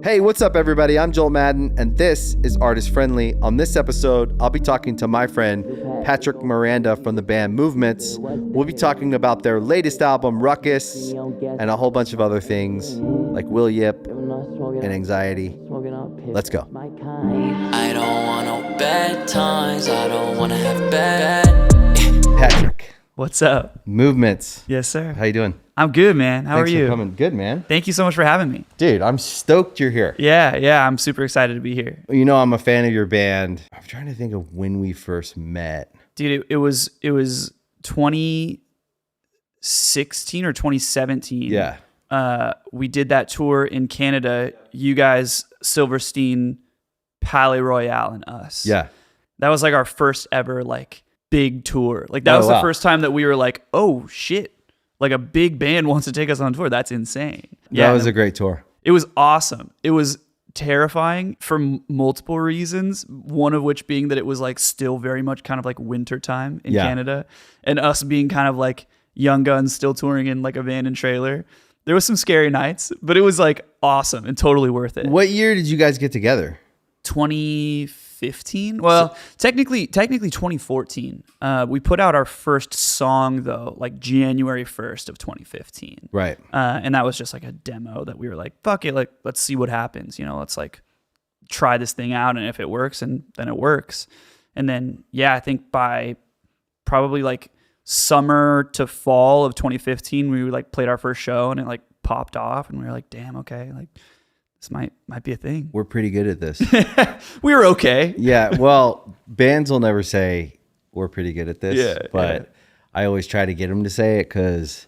Hey, what's up, everybody? I'm Joel Madden, and this is Artist Friendly. On this episode, I'll be talking to my friend Patrick Miranda from the band Movements. We'll be talking about their latest album, RUCKUS, and a whole bunch of other things like Will Yip and anxiety. Let's go. I don't want no bad times. I don't want to have bad. Patrick. What's up? Movements. Yes, sir. How you doing? I'm good, man. How Thanks are you? for coming. Good, man. Thank you so much for having me. Dude, I'm stoked you're here. Yeah, I'm super excited to be here. You know, I'm a fan of your band. I'm trying to think of when we first met. Dude, it was 2016 or 2017. Yeah. We did that tour in Canada. You guys, Silverstein, Palais Royale, and us. Yeah. That was like our first ever like big tour. Like that was the first time that we were like, oh shit. Like a big band wants to take us on tour. That's insane. That was a great tour. It was awesome. It was terrifying for multiple reasons. One of which being that it was like still very much kind of like winter time in Canada, and us being kind of like young guns still touring in like a van and trailer. There was some scary nights, but it was like awesome and totally worth it. What year did you guys get together? 2015. Well, technically 2014. We put out our first song though, like January 1st of 2015. Right. And that was just like a demo that we were like, fuck it, like let's see what happens. You know, let's like try this thing out, and if it works, and then it works. And then I think by probably like summer to fall of 2015, we like played our first show, and it like popped off, and we were like, damn, okay, like this might be a thing. We're pretty good at this. We were okay. Yeah. Well, bands will never say we're pretty good at this, but I always try to get them to say it because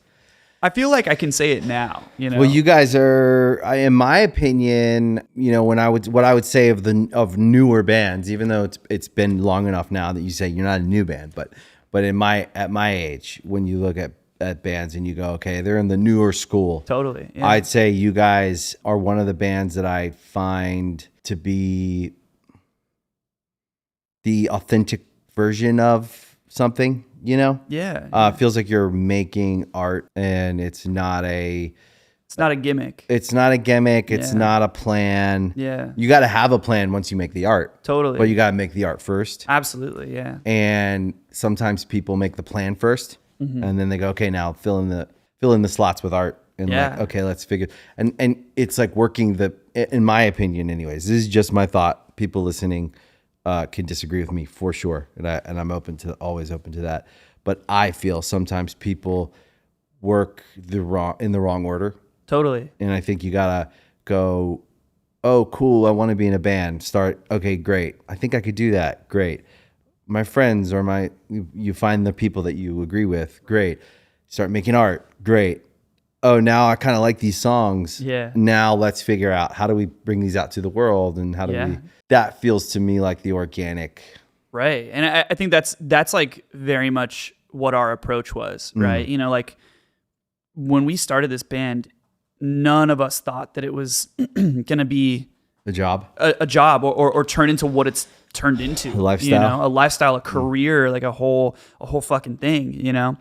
I feel like I can say it now. You know. Well, you guys are, in my opinion, you know, what I would say of newer bands, even though it's been long enough now that you say you're not a new band, but at my age, when you look at bands and you go, okay, they're in the newer school. Totally. Yeah. I'd say you guys are one of the bands that I find to be the authentic version of something, you know? Yeah. It feels like you're making art, and it's not a gimmick. It's not a gimmick. It's not a plan. Yeah. You got to have a plan once you make the art. Totally. But you got to make the art first. Absolutely. Yeah. And sometimes people make the plan first. And then they go, okay, now fill in the slots with art, and like, okay, let's figure. And it's like working in my opinion, anyways. This is just my thought. People listening can disagree with me for sure, and I'm always open to that. But I feel sometimes people work in the wrong order. Totally. And I think you gotta go, oh, cool, I want to be in a band. Start, okay, great. I think I could do that. Great. My friends you find the people that you agree with. Great. Start making art. Great. Oh, now I kind of like these songs. Yeah. Now let's figure out how do we bring these out to the world, and how do we, that feels to me like the organic. Right. And I think that's like very much what our approach was, right? You know, like when we started this band, none of us thought that it was going to be a job, or turn into what it's turned into. A lifestyle. You know, a lifestyle, a career, like a whole fucking thing, you know?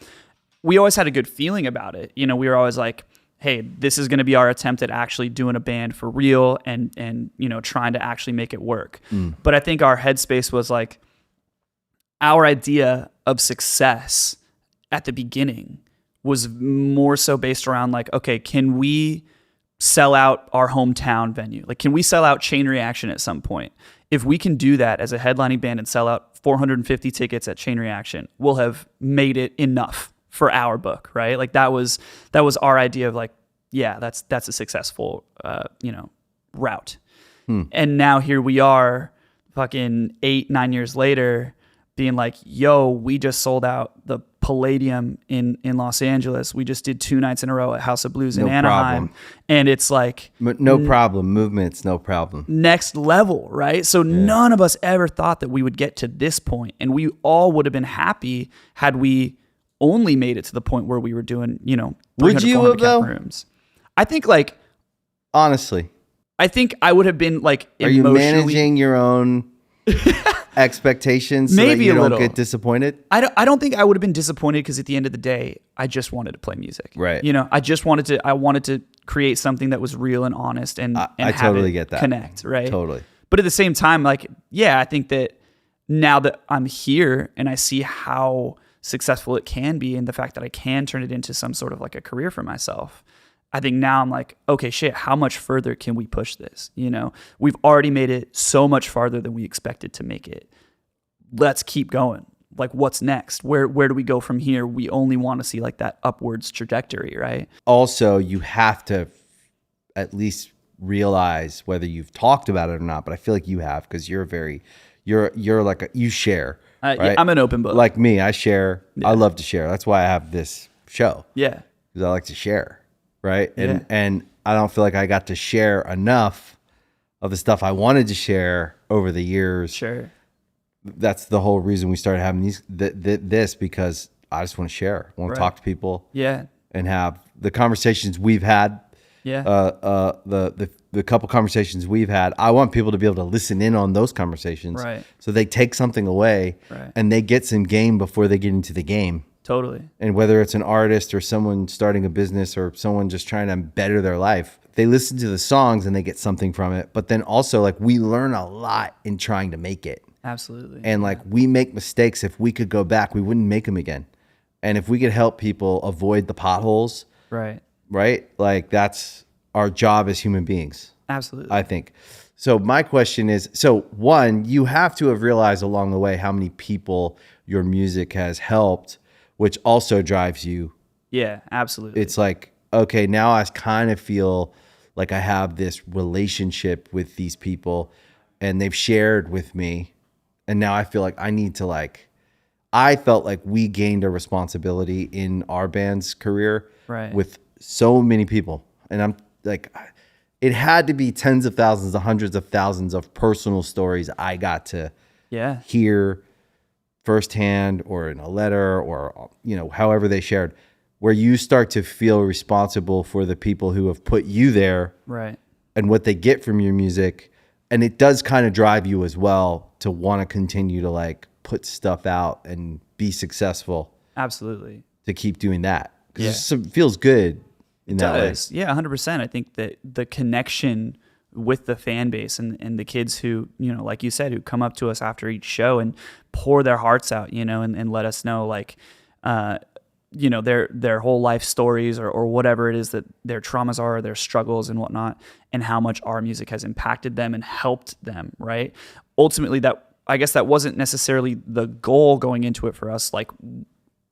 We always had a good feeling about it. You know, we were always like, hey, this is going to be our attempt at actually doing a band for real, and you know, trying to actually make it work. But I think our headspace was like, our idea of success at the beginning was more so based around like, okay, can we sell out our hometown venue? Like, can we sell out Chain Reaction at some point? If we can do that as a headlining band and sell out 450 tickets at Chain Reaction, we'll have made it enough for our book, right? Like that was our idea of like, yeah, that's a successful, route. And now here we are, fucking 8-9 years later, being like, yo, we just sold out the Palladium in Los Angeles. We just did 2 nights in a row at House of Blues in Anaheim. Problem. And it's like... No problem. Movements, no problem. Next level, right? So none of us ever thought that we would get to this point. And we all would have been happy had we only made it to the point where we were doing, you know, would you have, though? Rooms. I think like... Honestly. I think I would have been like emotionally... Are you managing your own... expectations so maybe that you a don't little. get disappointed? I don't think I would have been disappointed, because at the end of the day, I just wanted to play music. Right. You know, I wanted to create something that was real and honest and I have totally it get that. connect, right? Totally. But at the same time, like, yeah, I think that now that I'm here and I see how successful it can be and the fact that I can turn it into some sort of like a career for myself, I think now I'm like, okay, shit, how much further can we push this? You know, we've already made it so much farther than we expected to make it. Let's keep going. Like, what's next? Where do we go from here? We only want to see like that upwards trajectory, right? Also, you have to at least realize whether you've talked about it or not, but I feel like you have, because you're like you share. Right? Yeah, I'm an open book. Like me, I share. Yeah. I love to share. That's why I have this show. Yeah. Because I like to share, right? Yeah. And I don't feel like I got to share enough of the stuff I wanted to share over the years. Sure. That's the whole reason we started having this, because I just want to share. I want to talk to people. Yeah. And have the conversations we've had. Yeah. The couple conversations we've had, I want people to be able to listen in on those conversations. Right. So they take something away, right, and they get some game before they get into the game. Totally. And whether it's an artist or someone starting a business or someone just trying to better their life, they listen to the songs and they get something from it. But then also, like, we learn a lot in trying to make it. Absolutely. And like, we make mistakes. If we could go back, we wouldn't make them again. And if we could help people avoid the potholes, right? Like, that's our job as human beings. Absolutely. I think. So my question is, so one, you have to have realized along the way how many people your music has helped, which also drives you. Yeah, absolutely. It's like, okay, now I kind of feel like I have this relationship with these people and they've shared with me. And now I feel like I need to, like, I felt like we gained a responsibility in our band's career with so many people. And I'm like, it had to be tens of thousands, hundreds of thousands of personal stories I got to hear firsthand or in a letter or, you know, however they shared, where you start to feel responsible for the people who have put you there, right, and what they get from your music. And it does kind of drive you as well to want to continue to, like, put stuff out and be successful. Absolutely. To keep doing that. Because it feels good in that way. Yeah, 100%. I think that the connection with the fan base and the kids who, you know, like you said, who come up to us after each show and pour their hearts out, you know, and let us know, like, you know, their whole life stories or whatever it is that their traumas are, their struggles and whatnot, and how much our music has impacted them and helped them, right? Ultimately, I guess that wasn't necessarily the goal going into it for us. Like,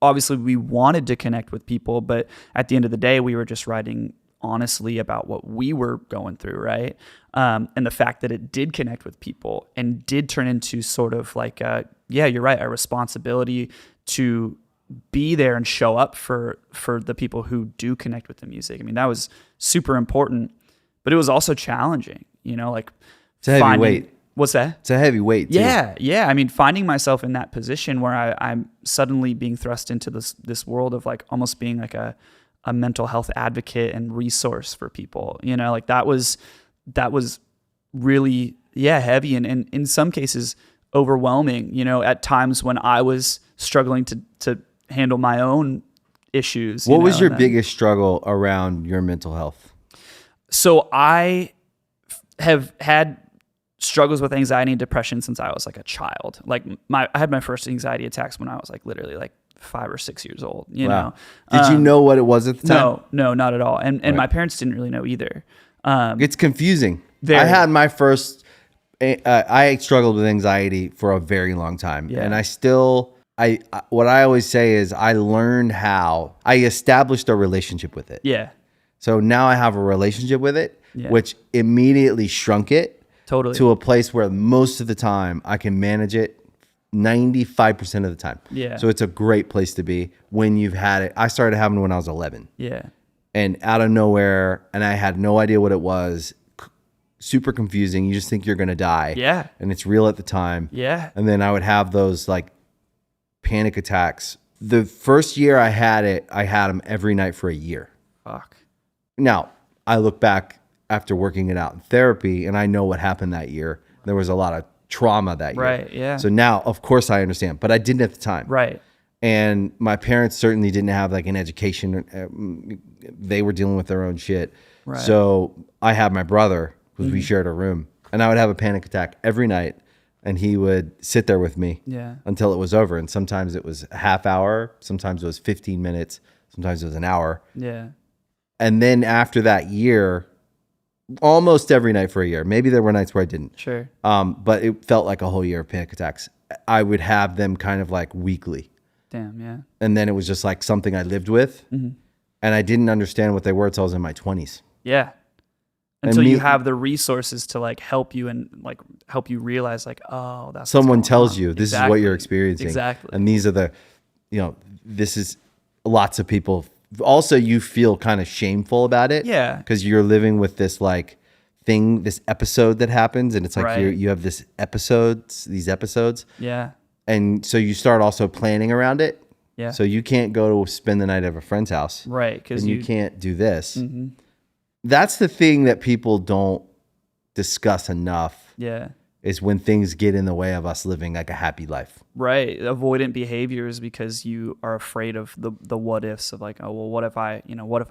obviously we wanted to connect with people, but at the end of the day, we were just writing honestly about what we were going through, right? And the fact that it did connect with people and did turn into sort of like, yeah, you're right, a responsibility to be there and show up for the people who do connect with the music. I mean, that was super important, but it was also challenging, you know, like, it's a heavy weight. What's that? It's a heavy weight too. Yeah. I mean, finding myself in that position where I'm suddenly being thrust into this world of, like, almost being like a mental health advocate and resource for people, you know, like that was really, heavy and in some cases overwhelming, you know, at times when I was struggling to handle my own issues. What was your biggest struggle around your mental health? So I have had struggles with anxiety and depression since I was like a child. Like, I had my first anxiety attacks when I was like literally like 5 or 6 years old, you know. Did you know what it was at the time? No, not at all. And my parents didn't really know either. It's confusing. Very. I had my first, I struggled with anxiety for a very long time. Yeah. And I still, what I always say is I established a relationship with it. Yeah. So now I have a relationship with it, which immediately shrunk it. Totally. To a place where most of the time I can manage it 95% of the time. Yeah. So it's a great place to be when you've had it. I started having it when I was 11. Yeah. And out of nowhere, and I had no idea what it was. Super confusing. You just think you're going to die. Yeah. And it's real at the time. Yeah. And then I would have those, like, panic attacks. The first year I had it, I had them every night for a year. Fuck. Now, I look back after working it out in therapy, and I know what happened that year. There was a lot of trauma that year. Right, yeah. So now, of course, I understand, but I didn't at the time. Right. And my parents certainly didn't have, like, an education. They were dealing with their own shit. Right. So I had my brother, because we shared a room, and I would have a panic attack every night, and he would sit there with me until it was over. And sometimes it was a half hour, sometimes it was 15 minutes, sometimes it was an hour. Yeah. And then after that year, almost every night for a year, maybe there were nights where I didn't. Sure. But it felt like a whole year of panic attacks. I would have them kind of like weekly. Damn, yeah. And then it was just like something I lived with. And I didn't understand what they were until I was in my 20s. Yeah. Until you have the resources to like help you and like help you realize like, oh, that's someone tells you this is what you're experiencing. Exactly. And these are the, this is lots of people. Also, you feel kind of shameful about it. Yeah. Because you're living with this like thing, this episode that happens. And it's like you have these episodes. Yeah. And so you start also planning around it. Yeah. So you can't go to spend the night at a friend's house. Right. Because you can't do this. That's the thing that people don't discuss enough. Yeah. Is when things get in the way of us living like a happy life. Right. Avoidant behaviors because you are afraid of the what ifs of like, oh, well, what if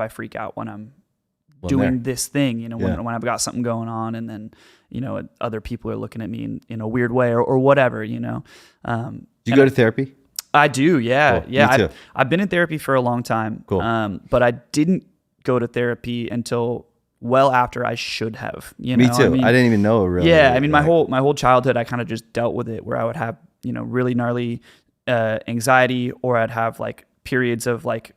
I freak out when I'm doing this thing, when I've got something going on and then, other people are looking at me in a weird way or whatever, Do you go to therapy? I do. Yeah. Cool. Yeah. Me too. I've been in therapy for a long time. Cool. But I didn't go to therapy until well after I should have. Me too. I didn't even know it really. Yeah. I mean, my whole childhood, I kind of just dealt with it where I would have, really gnarly anxiety, or I'd have like periods of like,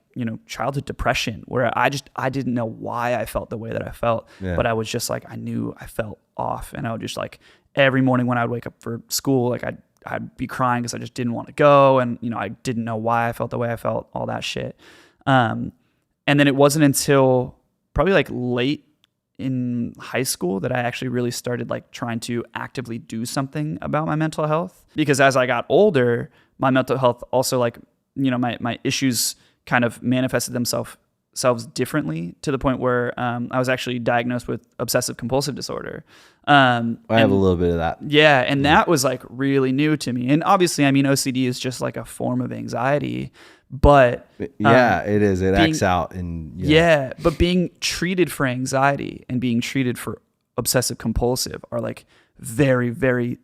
childhood depression where I didn't know why I felt the way that I felt, but I was just like, I knew I felt off, and I would just like every morning when I would wake up for school, like I'd be crying because I just didn't want to go. And, I didn't know why I felt the way I felt, all that shit. And then it wasn't until probably like late in high school that I actually really started like trying to actively do something about my mental health, because as I got older, my mental health also like, my issues kind of manifested themselves differently to the point where I was actually diagnosed with obsessive compulsive disorder. I have a little bit of that. Yeah. And that was like really new to me. And obviously, I mean, OCD is just like a form of anxiety, but it is. It acts out. And but being treated for anxiety and being treated for obsessive compulsive are like very, very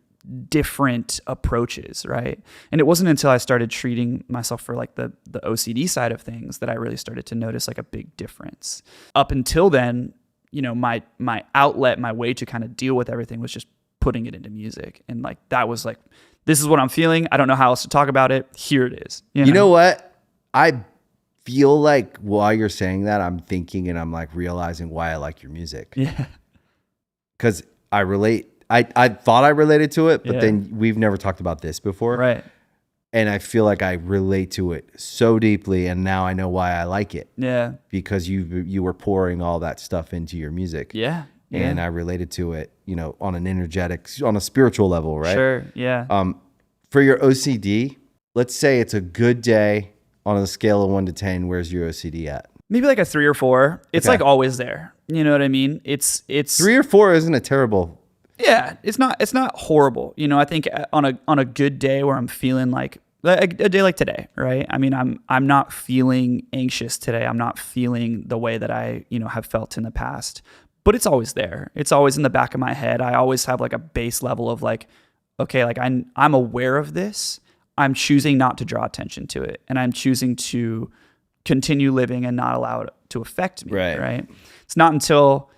different approaches, right? And it wasn't until I started treating myself for like the OCD side of things that I really started to notice like a big difference. Up until then, my outlet, my way to kind of deal with everything was just putting it into music. And like, that was like, this is what I'm feeling. I don't know how else to talk about it. Here it is. You know what? I feel like while you're saying that, I'm thinking and I'm like realizing why I like your music. Yeah. Because I relate. I thought I related to it, but then we've never talked about this before. Right. And I feel like I relate to it so deeply, and now I know why I like it. Yeah. Because you were pouring all that stuff into your music. Yeah. And I related to it, on an energetic, on a spiritual level, right? Sure. Yeah. For your OCD, let's say it's a good day on a scale of 1 to 10. Where's your OCD at? Maybe like a 3 or 4. It's like always there. You know what I mean? It's 3 or 4 isn't a terrible. Yeah, it's not horrible. I think on a good day where I'm feeling like a day like today, right? I mean, I'm not feeling anxious today. I'm not feeling the way that I, have felt in the past. But it's always there. It's always in the back of my head. I always have like a base level of like, okay, like I'm aware of this. I'm choosing not to draw attention to it, and I'm choosing to continue living and not allow it to affect me. Right? It's not until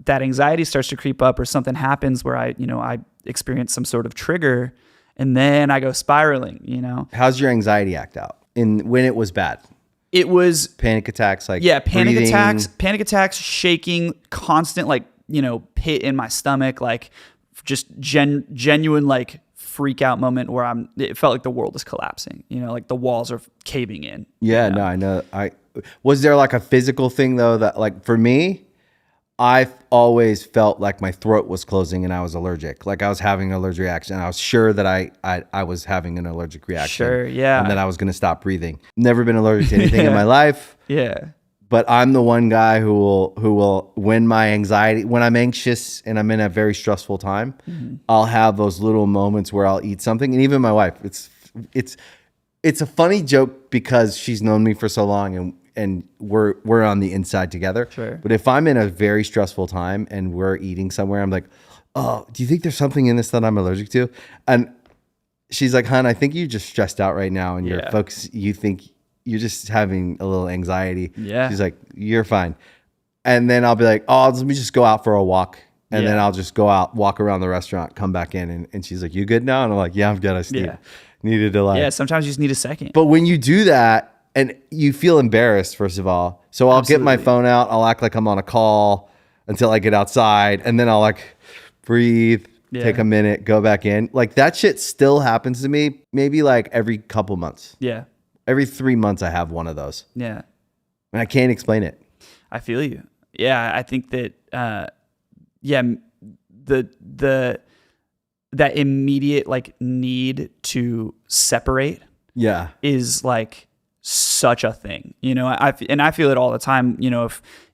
that anxiety starts to creep up or something happens where I experience some sort of trigger, and then I go spiraling, How's your anxiety act out when it was bad? It was panic attacks, like panic breathing. attacks, shaking, constant, like, pit in my stomach, like just genuine, like freak out moment where it felt like the world is collapsing, like the walls are caving in. Yeah, no, I know. Was there like a physical thing though that, like, for me, I always felt like my throat was closing and I was allergic. Like I was having an allergic reaction. I was sure that I was having an allergic reaction. Sure, yeah. And that I was going to stop breathing. Never been allergic to anything in my life. Yeah. But I'm the one guy who will when I'm anxious and I'm in a very stressful time, I'll have those little moments where I'll eat something. And even my wife, it's a funny joke because she's known me for so long, and we're on the inside together. Sure. But if I'm in a very stressful time and we're eating somewhere, I'm like, oh, do you think there's something in this that I'm allergic to? And she's like, hon, I think you're just stressed out right now, and you're focused. You think you're just having a little anxiety. Yeah. She's like, you're fine. And then I'll be like, oh, let me just go out for a walk. And then I'll just go out, walk around the restaurant, come back in. And she's like, you good now? And I'm like, yeah, I'm good. I just needed to like. Yeah, sometimes you just need a second. But when you do that and you feel embarrassed, first of all. So I'll get my phone out. I'll act like I'm on a call until I get outside. And then I'll like breathe, take a minute, go back in. Like that shit still happens to me maybe like every couple months. Yeah. Every 3 months I have one of those. Yeah. And I can't explain it. I feel you. Yeah, I think that that immediate like need to separate is like such a thing. You know, I feel it all the time, you know,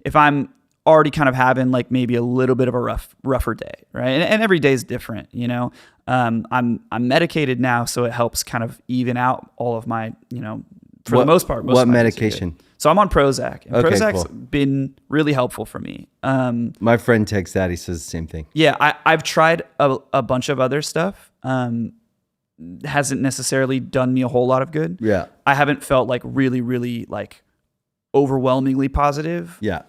if I'm already kind of having like maybe a little bit of a rougher day, right? And every day is different, you know. I'm medicated now, so it helps kind of even out all of my, you know, for the most part. What medication? So I'm on Prozac, and Prozac's been really helpful for me. My friend takes that. He says the same thing. Yeah, I've tried a bunch of other stuff. Hasn't necessarily done me a whole lot of good. Yeah. I haven't felt like really, really like overwhelmingly positive. Yeah.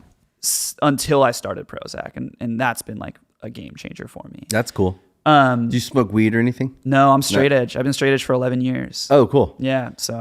Until I started Prozac, and that's been like a game changer for me. That's cool. Do you smoke weed or anything? No, I'm straight edge. I've been straight edge for 11 years. Oh, cool. Yeah. So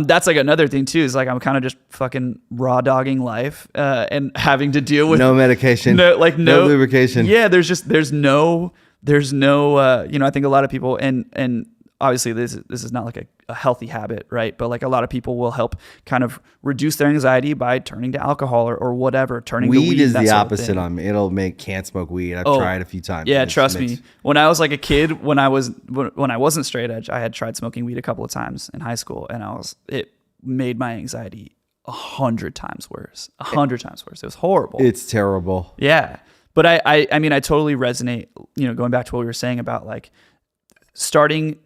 that's like another thing too, is like, I'm kind of just fucking raw dogging life, and having to deal with no medication, no lubrication. Yeah. There's no, you know, I think a lot of people, and obviously this is not like a healthy habit, right? But like a lot of people will help kind of reduce their anxiety by turning to alcohol or whatever, turning to weed. Weed is the opposite on me. Can't smoke weed. I've tried a few times. Yeah, trust me. When I was like a kid, when I wasn't straight edge, I had tried smoking weed a couple of times in high school, and it made my anxiety 100 times worse. 100 times worse. It was horrible. It's terrible. Yeah. But I mean, I totally resonate, you know, going back to what we were saying about like starting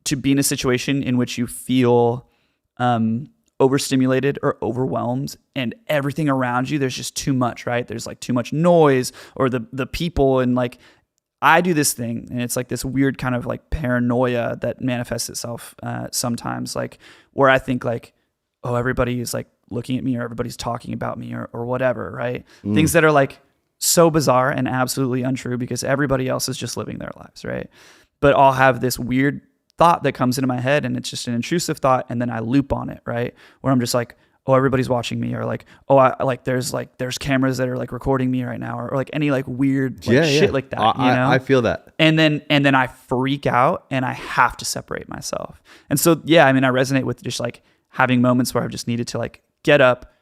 to be in a situation in which you feel overstimulated or overwhelmed, and everything around you, there's just too much, right? There's like too much noise, or the people, and like I do this thing, and it's like this weird kind of like paranoia that manifests itself sometimes, like where I think like, oh, everybody is like looking at me, or everybody's talking about me, or whatever, right? Things that are like so bizarre and absolutely untrue because everybody else is just living their lives, right? But I'll have this weird thought that comes into my head, and it's just an intrusive thought, and then I loop on it, right? Where I'm just like, oh, everybody's watching me, or like, oh, there's cameras that are like recording me right now, or like any like weird shit like that. You know? I feel that. And then I freak out, and I have to separate myself. And so yeah, I mean, I resonate with just like having moments where I've just needed to like get up,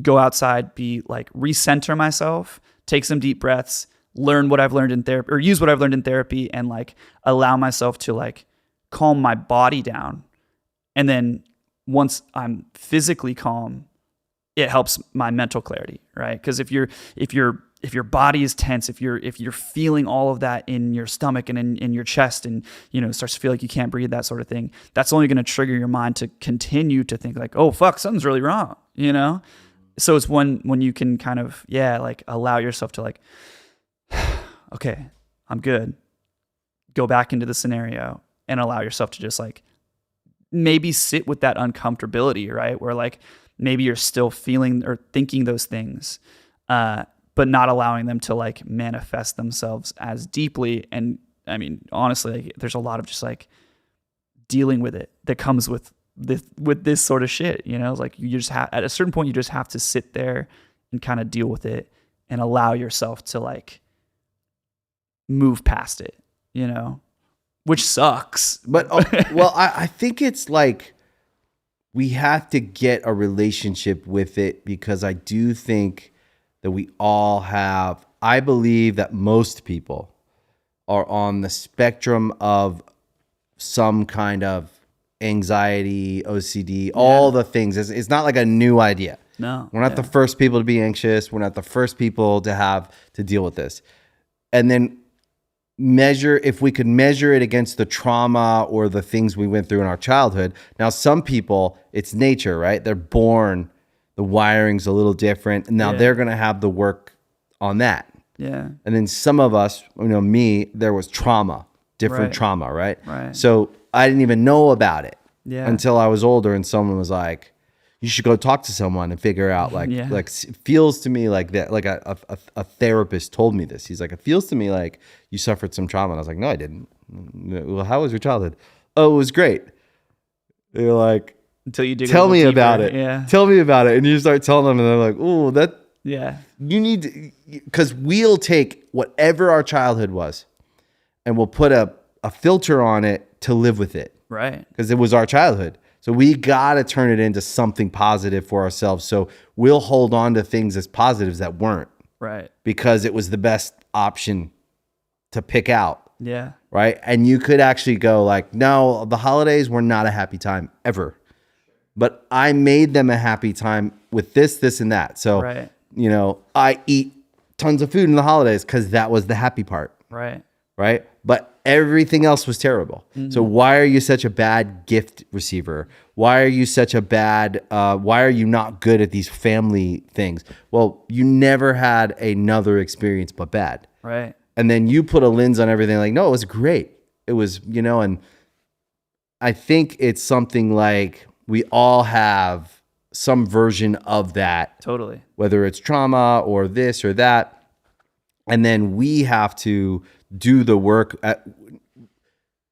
go outside, be like recenter myself, take some deep breaths, learn what I've learned in therapy, or use what I've learned in therapy, and like allow myself to like calm my body down. And then once I'm physically calm, it helps my mental clarity, right? Because if your body is tense, if you're feeling all of that in your stomach and in your chest, and you know, starts to feel like you can't breathe, that sort of thing, that's only going to trigger your mind to continue to think like, oh fuck, something's really wrong, you know? So it's when you can kind of like allow yourself to like, okay, I'm good. Go back into the scenario and allow yourself to just like maybe sit with that uncomfortability, right? Where like maybe you're still feeling or thinking those things, but not allowing them to like manifest themselves as deeply. And I mean, honestly, like, there's a lot of just like dealing with it that comes with this sort of shit, you know? It's like you just have, at a certain point, you just have to sit there and kind of deal with it and allow yourself to like move past it, you know, which sucks. But well, I think it's like we have to get a relationship with it, because I do think that we all have, I believe that most people are on the spectrum of some kind of anxiety, OCD, all the things. It's not like a new idea. No. We're not the first people to be anxious. We're not the first people to have to deal with this. And then if we could measure it against the trauma or the things we went through in our childhood. Now, some people, it's nature, right? They're born The wiring's a little different. And now they're going to have the work on that. Yeah. And then some of us, me, there was different trauma, right? Right. So I didn't even know about it until I was older, and someone was like, you should go talk to someone and figure out like it feels to me like that. Like a therapist told me this. He's like, it feels to me like you suffered some trauma. And I was like, no, I didn't. Well, how was your childhood? Oh, it was great. They're like, until you dig tell me about it. Yeah. Tell me about it. And you start telling them, and they're like, oh, you need to, because we'll take whatever our childhood was and we'll put a filter on it to live with it. Right. Because it was our childhood. So we got to turn it into something positive for ourselves. So we'll hold on to things as positives that weren't. Right. Because it was the best option to pick out. Yeah. Right. And you could actually go like, no, the holidays were not a happy time ever. But I made them a happy time with this, and that. So, I eat tons of food in the holidays because that was the happy part. Right. Right. But everything else was terrible. Mm-hmm. So why are you such a bad gift receiver? Why are you such a bad, why are you not good at these family things? Well, you never had another experience but bad. Right. And then you put a lens on everything like, no, it was great. It was, and I think it's something like we all have some version of that. Totally. Whether it's trauma or this or that. And then we have to do the work.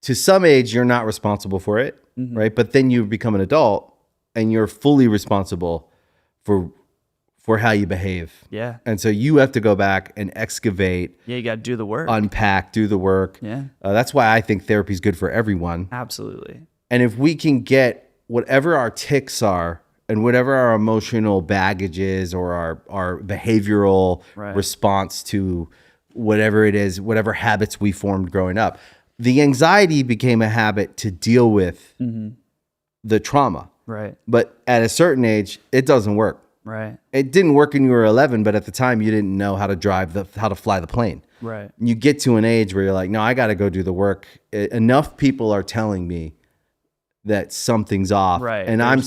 To some age, you're not responsible for it, right? But then you become an adult and you're fully responsible for how you behave. Yeah. And so you have to go back and excavate. Yeah, you got to do the work. Unpack, do the work. Yeah. That's why I think therapy is good for everyone. Absolutely. And if we can get whatever our tics are and whatever our emotional baggage is or our behavioral response to whatever it is, whatever habits we formed growing up, the anxiety became a habit to deal with the trauma. Right. But at a certain age, it doesn't work. Right. It didn't work when you were 11, but at the time you didn't know how to fly the plane. Right. You get to an age where you're like, no, I got to go do the work. Enough people are telling me that something's off. Right. And I'm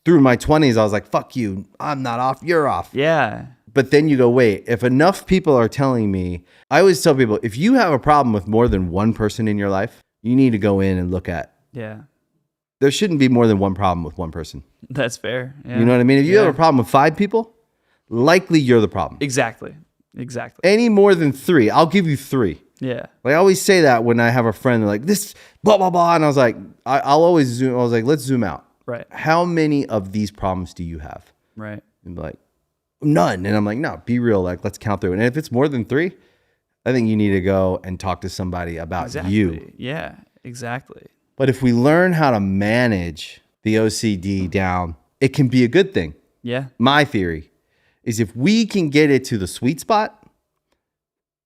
through my 20s, I was like, fuck you. I'm not off. You're off. Yeah. But then you go, wait, if enough people are telling me, I always tell people, if you have a problem with more than one person in your life, you need to go in and look at. Yeah. There shouldn't be more than one problem with one person. That's fair. Yeah. You know what I mean? If you have a problem with 5 people, likely you're the problem. Exactly. Any more than 3, I'll give you 3. Yeah. Like I always say that when I have a friend, they're like, this, blah, blah, blah. And I was like, I'll always zoom. I was like, let's zoom out. Right. How many of these problems do you have? Right. And be like, none. And I'm like, no, be real. Like, let's count through. And if it's more than 3, I think you need to go and talk to somebody about you. Yeah, exactly. But if we learn how to manage the OCD down, it can be a good thing. Yeah. My theory is if we can get it to the sweet spot,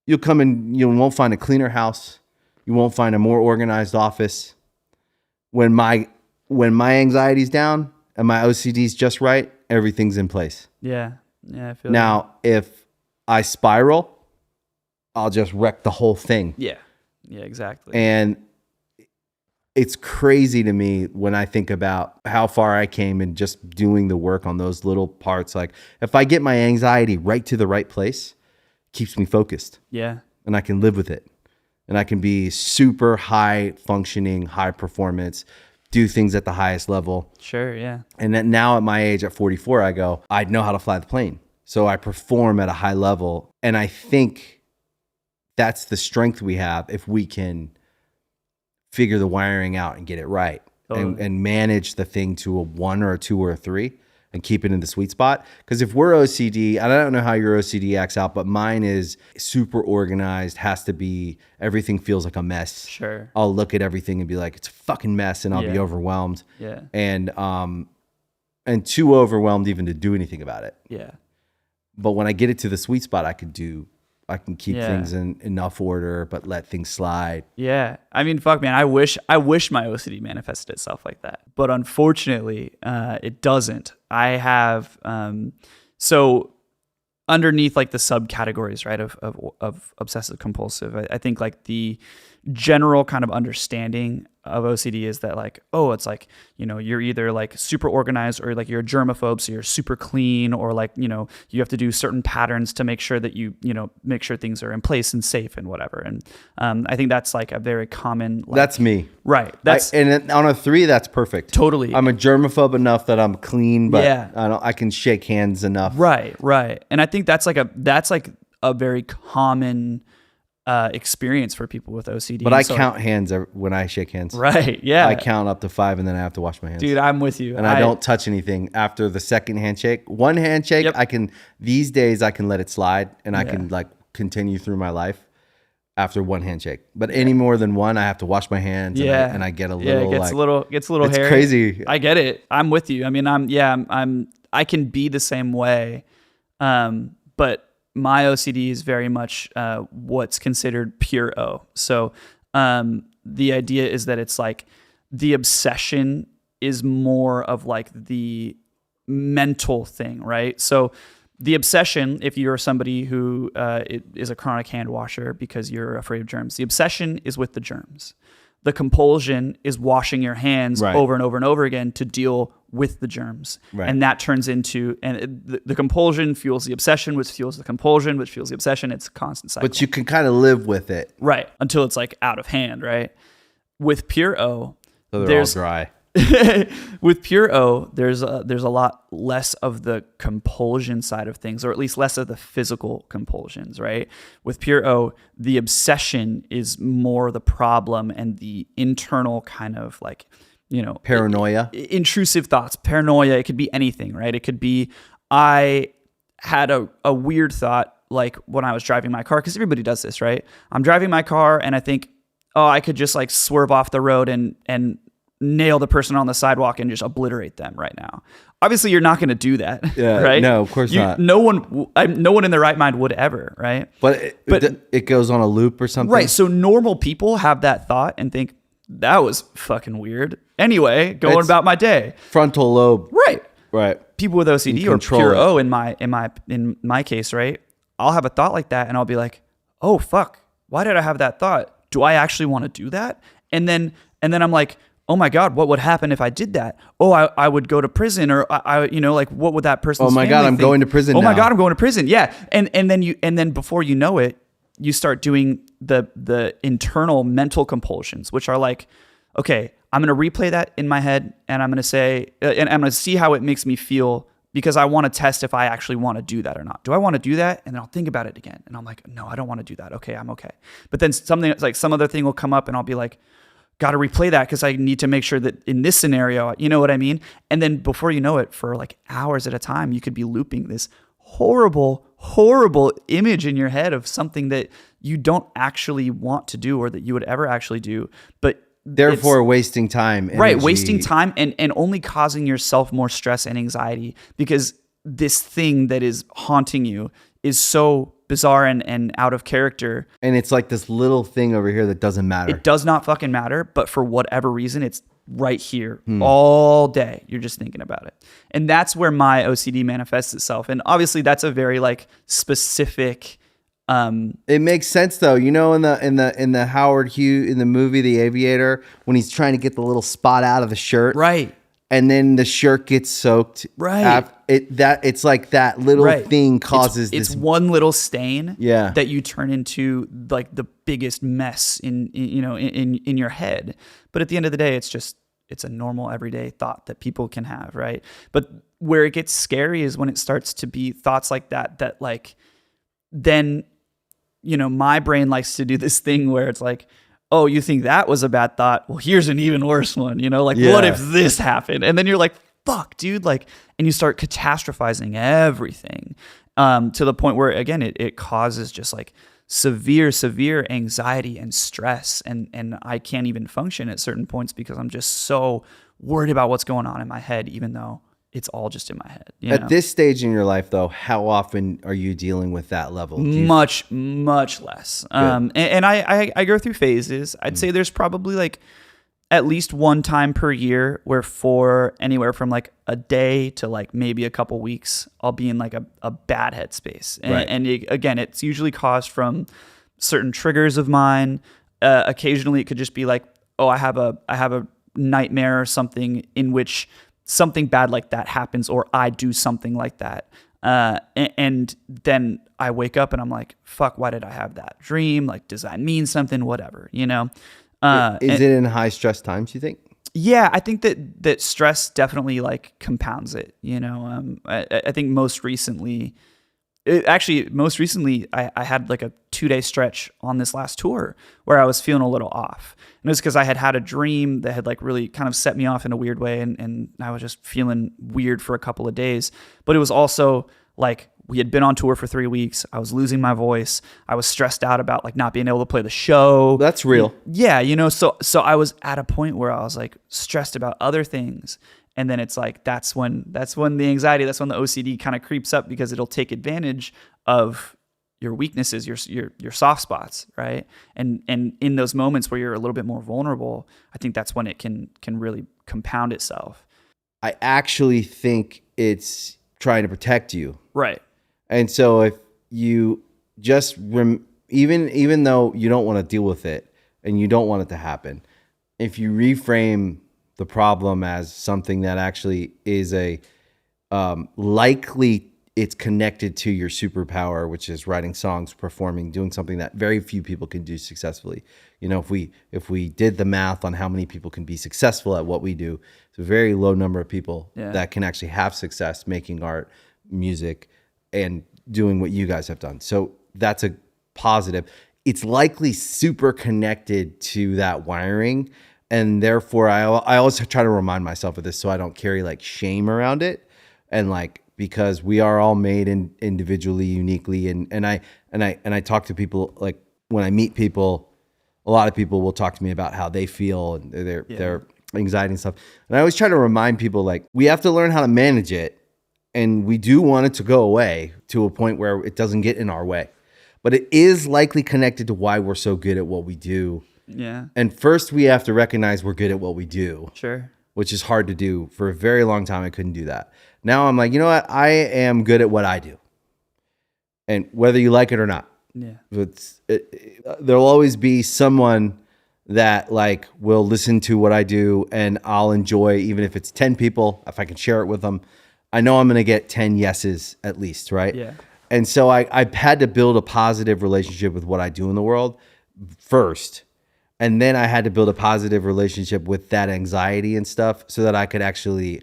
you'll come in, you won't find a cleaner house. You won't find a more organized office. When my anxiety's down and my OCD's just right, everything's in place. Yeah. Yeah. I feel now, if I spiral, I'll just wreck the whole thing. Yeah. Yeah, exactly. And it's crazy to me when I think about how far I came in just doing the work on those little parts. Like if I get my anxiety right to the right place, it keeps me focused. Yeah. And I can live with it. And I can be super high functioning, high performance, do things at the highest level. Sure, yeah. And then now at my age, at 44, I go, I know how to fly the plane. So I perform at a high level. And I think that's the strength we have if we can figure the wiring out and get it right. Totally. And manage the thing to a 1 or a 2 or a 3 and keep it in the sweet spot. Because if we're OCD, I don't know how your OCD acts out, but mine is super organized, has to be, everything feels like a mess. Sure. I'll look at everything and be like, it's a fucking mess, and I'll be overwhelmed. Yeah. And too overwhelmed even to do anything about it. Yeah. But when I get it to the sweet spot, I can keep things in enough order, but let things slide. Yeah. I mean, fuck, man, I wish my OCD manifested itself like that. But unfortunately, it doesn't. I have, so underneath like the subcategories, right, of obsessive compulsive, I think like the general kind of understanding of OCD is that like, oh, it's like, you know, you're either like super organized or like you're a germaphobe, so you're super clean, or like, you know, you have to do certain patterns to make sure that you know, make sure things are in place and safe and whatever. And I think that's like a very common. Like, that's me. Right. And on a 3, that's perfect. Totally. I'm a germaphobe enough that I'm clean, but Yeah. I can shake hands enough. Right. And I think that's like a very common experience for people with OCD. But I count hands when I shake hands. Right. Yeah. I count up to 5 and then I have to wash my hands. Dude, I'm with you. And I don't touch anything after the second handshake. One handshake, Yep. these days I can let it slide and I can like continue through my life after one handshake. But any more than one, I have to wash my hands and I get a little it gets a little it's hairy. crazy. I get it. I'm with you. I mean, I can be the same way. But my OCD is very much what's considered pure O. So the idea is that it's like the obsession is more of like the mental thing, right? So the obsession, if you're somebody who is a chronic hand washer because you're afraid of germs, the obsession is with the germs. The compulsion is washing your hands over and over and over again to deal with the germs. Right. And that turns into, the compulsion fuels the obsession, which fuels the compulsion, which fuels the obsession. It's a constant cycle. But you can kind of live with it. Right. Until it's like out of hand, right? With pure O, so they're all dry. With pure O, there's a lot less of the compulsion side of things, or at least less of the physical compulsions, right? With pure O, the obsession is more the problem and the internal kind of like, you know, paranoia, intrusive thoughts, paranoia. It could be anything, right? It could be, I had a weird thought like when I was driving my car, because everybody does this, right? I'm driving my car and I think, oh, I could just like swerve off the road and nail the person on the sidewalk and just obliterate them right now. Obviously, you're not going to do that, right? No, of course not. No one in their right mind would ever, right? But it goes on a loop or something, right? So normal people have that thought and think that was fucking weird. Anyway, going about my day. Frontal lobe, right? People with OCD or pure O in my case, right? I'll have a thought like that and I'll be like, oh fuck, why did I have that thought? Do I actually want to do that? And then I'm like, oh my God, what would happen if I did that? Oh, I would go to prison, or I you know, like what would that person's family God, I'm think? going to prison. Oh now. my God, I'm going to prison. Yeah. And then before you know it, you start doing the internal mental compulsions, which are like, okay, I'm going to replay that in my head and I'm going to say, and I'm going to see how it makes me feel, because I want to test if I actually want to do that or not. Do I want to do that? And then I'll think about it again. And I'm like, no, I don't want to do that. Okay, I'm okay. But then something like some other thing will come up and I'll be like, got to replay that because I need to make sure that in this scenario, you know what I mean? And then before you know it, for like hours at a time, you could be looping this horrible, horrible image in your head of something that you don't actually want to do or that you would ever actually do. But therefore wasting time. Energy. Right, wasting time and only causing yourself more stress and anxiety, because this thing that is haunting you is so bizarre and out of character. And it's like this little thing over here that doesn't matter. It does not fucking matter, but for whatever reason, it's right here all day. You're just thinking about it. And that's where my OCD manifests itself. And obviously that's a very like specific... it makes sense though, you know, in the Howard Hughes, in the movie The Aviator, when he's trying to get the little spot out of the shirt, right? And then the shirt gets soaked, right? It's like that little thing causes it's one little stain, yeah, that you turn into like the biggest mess in your head. But at the end of the day, it's a normal everyday thought that people can have, right? But where it gets scary is when it starts to be thoughts like that like then. You know, my brain likes to do this thing where it's like, oh, you think that was a bad thought? Well, here's an even worse one, you know, like what if this happened? And then you're like, fuck, dude, like, and you start catastrophizing everything to the point where, again, it causes just like severe anxiety and stress. And I can't even function at certain points because I'm just so worried about what's going on in my head, even though it's all just in my head. At this stage in your life, though, how often are you dealing with that level? Much less. And I go through phases. I'd say there's probably like at least one time per year where for anywhere from like a day to like maybe a couple weeks, I'll be in like a bad headspace. And again, it's usually caused from certain triggers of mine. occasionally it could just be like, oh, I have a nightmare or something in which something bad like that happens, or I do something like that. And then I wake up and I'm like, fuck, why did I have that dream? Like, does that mean something? Whatever, you know? Is it in high stress times, you think? Yeah, I think that stress definitely like compounds it, you know? I think most recently, I had like a 2-day stretch on this last tour where I was feeling a little off. And it was because I had a dream that had like really kind of set me off in a weird way. And I was just feeling weird for a couple of days. But it was also like we had been on tour for 3 weeks. I was losing my voice. I was stressed out about like not being able to play the show. That's real. Yeah, you know, so I was at a point where I was like stressed about other things. And then it's like that's when the anxiety, that's when the OCD kind of creeps up, because it'll take advantage of your weaknesses, your soft spots, right? And in those moments where you're a little bit more vulnerable, I think that's when it can really compound itself. I actually think it's trying to protect you. Right. And so if you just even though you don't want to deal with it and you don't want it to happen, if you reframe the problem as something that actually is a likely it's connected to your superpower, which is writing songs, performing, doing something that very few people can do successfully. You know, if we did the math on how many people can be successful at what we do, it's a very low number of people that can actually have success making art, music, and doing what you guys have done. So that's a positive. It's likely super connected to that wiring. And therefore, I always try to remind myself of this so I don't carry like shame around it. And like, because we are all made individually, uniquely. And I talk to people, like when I meet people, a lot of people will talk to me about how they feel and their anxiety and stuff. And I always try to remind people, like, we have to learn how to manage it. And we do want it to go away to a point where it doesn't get in our way. But it is likely connected to why we're so good at what we do. Yeah. And first we have to recognize we're good at what we do. Sure. Which is hard to do. For a very long time, I couldn't do that. Now I'm like, you know what? I am good at what I do. And whether you like it or not. Yeah. There'll always be someone that like will listen to what I do and I'll enjoy, even if it's 10 people, if I can share it with them. I know I'm going to get 10 yeses at least, right? Yeah. And so I've had to build a positive relationship with what I do in the world first. And then I had to build a positive relationship with that anxiety and stuff so that I could actually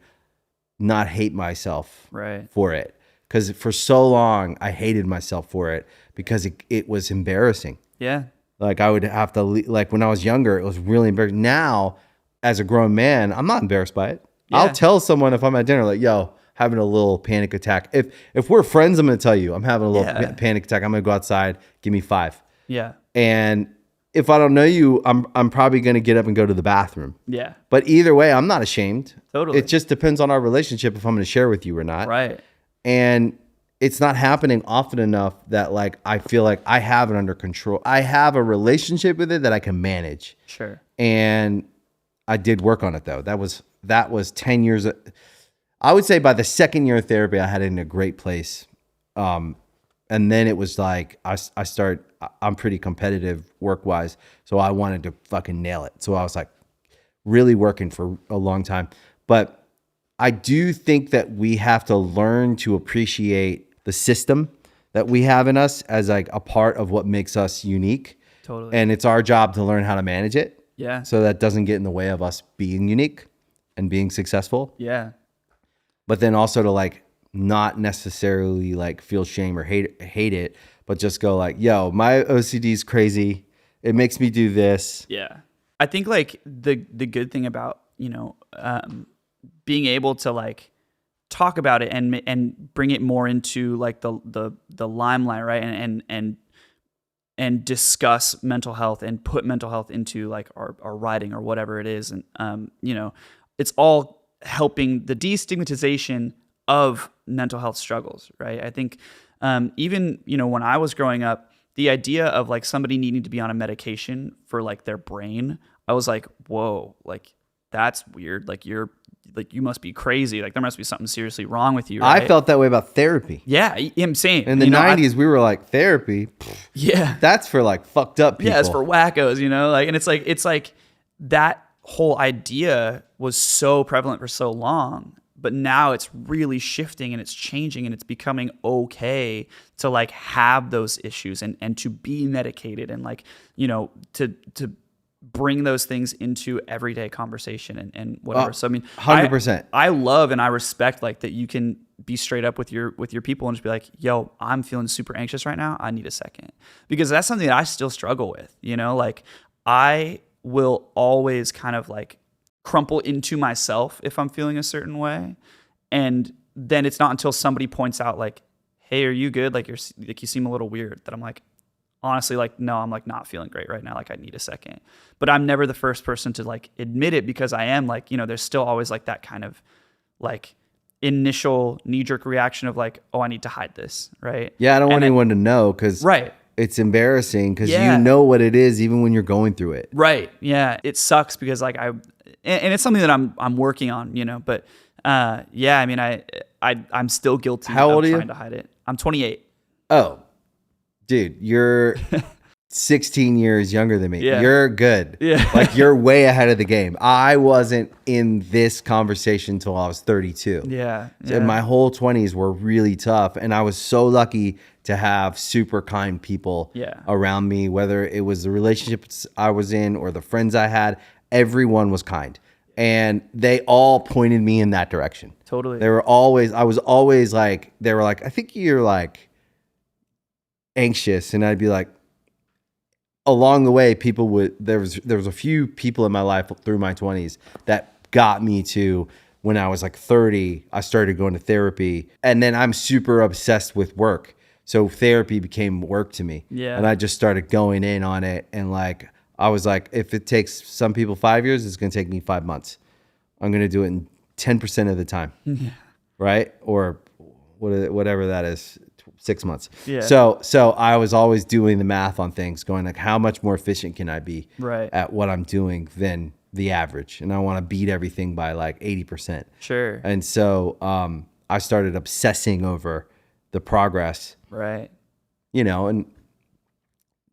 not hate myself for it. Because for so long, I hated myself for it because it was embarrassing. Yeah. Like I would have to, like when I was younger, it was really embarrassing. Now, as a grown man, I'm not embarrassed by it. Yeah. I'll tell someone if I'm at dinner, like, yo, having a little panic attack. If we're friends, I'm going to tell you, I'm having a little panic attack. I'm going to go outside. Give me 5. Yeah. And if I don't know you, I'm probably going to get up and go to the bathroom. Yeah. But either way, I'm not ashamed. Totally. It just depends on our relationship if I'm going to share with you or not. Right. And it's not happening often enough that like I feel like I have it under control. I have a relationship with it that I can manage. Sure. And I did work on it though. That was 10 years. I would say by the second year of therapy, I had it in a great place. And then it was like, I'm pretty competitive work-wise, so I wanted to fucking nail it. So I was like really working for a long time. But I do think that we have to learn to appreciate the system that we have in us as like a part of what makes us unique. Totally. And it's our job to learn how to manage it. Yeah. So that doesn't get in the way of us being unique and being successful. Yeah. But then also to like not necessarily like feel shame or hate it, but just go like, yo, my OCD is crazy. It makes me do this. Yeah. I think like the good thing about, you know, being able to like talk about it and bring it more into like the limelight, right? And discuss mental health and put mental health into like our writing or whatever it is. And, you know, it's all helping the destigmatization of mental health struggles, right? I think even, you know, when I was growing up, the idea of like somebody needing to be on a medication for like their brain, I was like, whoa, like that's weird. Like you must be crazy. Like there must be something seriously wrong with you. Right? I felt that way about therapy. Yeah, I'm saying in the 90s, we were like, therapy. Yeah, that's for like fucked up people. Yeah, it's for wackos, like, and it's like that whole idea was so prevalent for so long, but now it's really shifting and it's changing and it's becoming okay to like have those issues and to be medicated and like, to bring those things into everyday conversation and whatever. So I mean, 100%. I love and I respect like that you can be straight up with your people and just be like, yo, I'm feeling super anxious right now. I need a second. Because that's something that I still struggle with, like I will always kind of like crumple into myself if I'm feeling a certain way. And then it's not until somebody points out like, hey, are you good? Like you seem a little weird, that I'm like, honestly, like, no, I'm like not feeling great right now. Like I need a second. But I'm never the first person to like admit it, because I am like, there's still always like that kind of like initial knee-jerk reaction of like, oh, I need to hide this, right? Yeah, I don't want anyone to know, because right. It's embarrassing, because you know what it is even when you're going through it. Right. Yeah. It sucks because like and it's something that I'm working on, but yeah, I mean, I'm still guilty of trying to hide it. I'm 28. Oh, dude, you're 16 years younger than me. Yeah. You're good. Yeah. Like you're way ahead of the game. I wasn't in this conversation until I was 32. Yeah. And my whole 20s were really tough. And I was so lucky to have super kind people around me, whether it was the relationships I was in or the friends I had. Everyone was kind. And they all pointed me in that direction. Totally. I was always like, they were like, I think you're like anxious. And I'd be like, along the way, there was a few people in my life through my 20s that got me to when I was like 30, I started going to therapy. And then I'm super obsessed with work. So therapy became work to me. Yeah. And I just started going in on it. And like, I was like, if it takes some people 5 years, it's going to take me 5 months. I'm going to do it in 10% of the time. Yeah. Right? Or whatever that is. 6 months. Yeah. So I was always doing the math on things, going like, how much more efficient can I be at what I'm doing than the average? And I want to beat everything by like 80%. Sure. And so I started obsessing over the progress. Right. And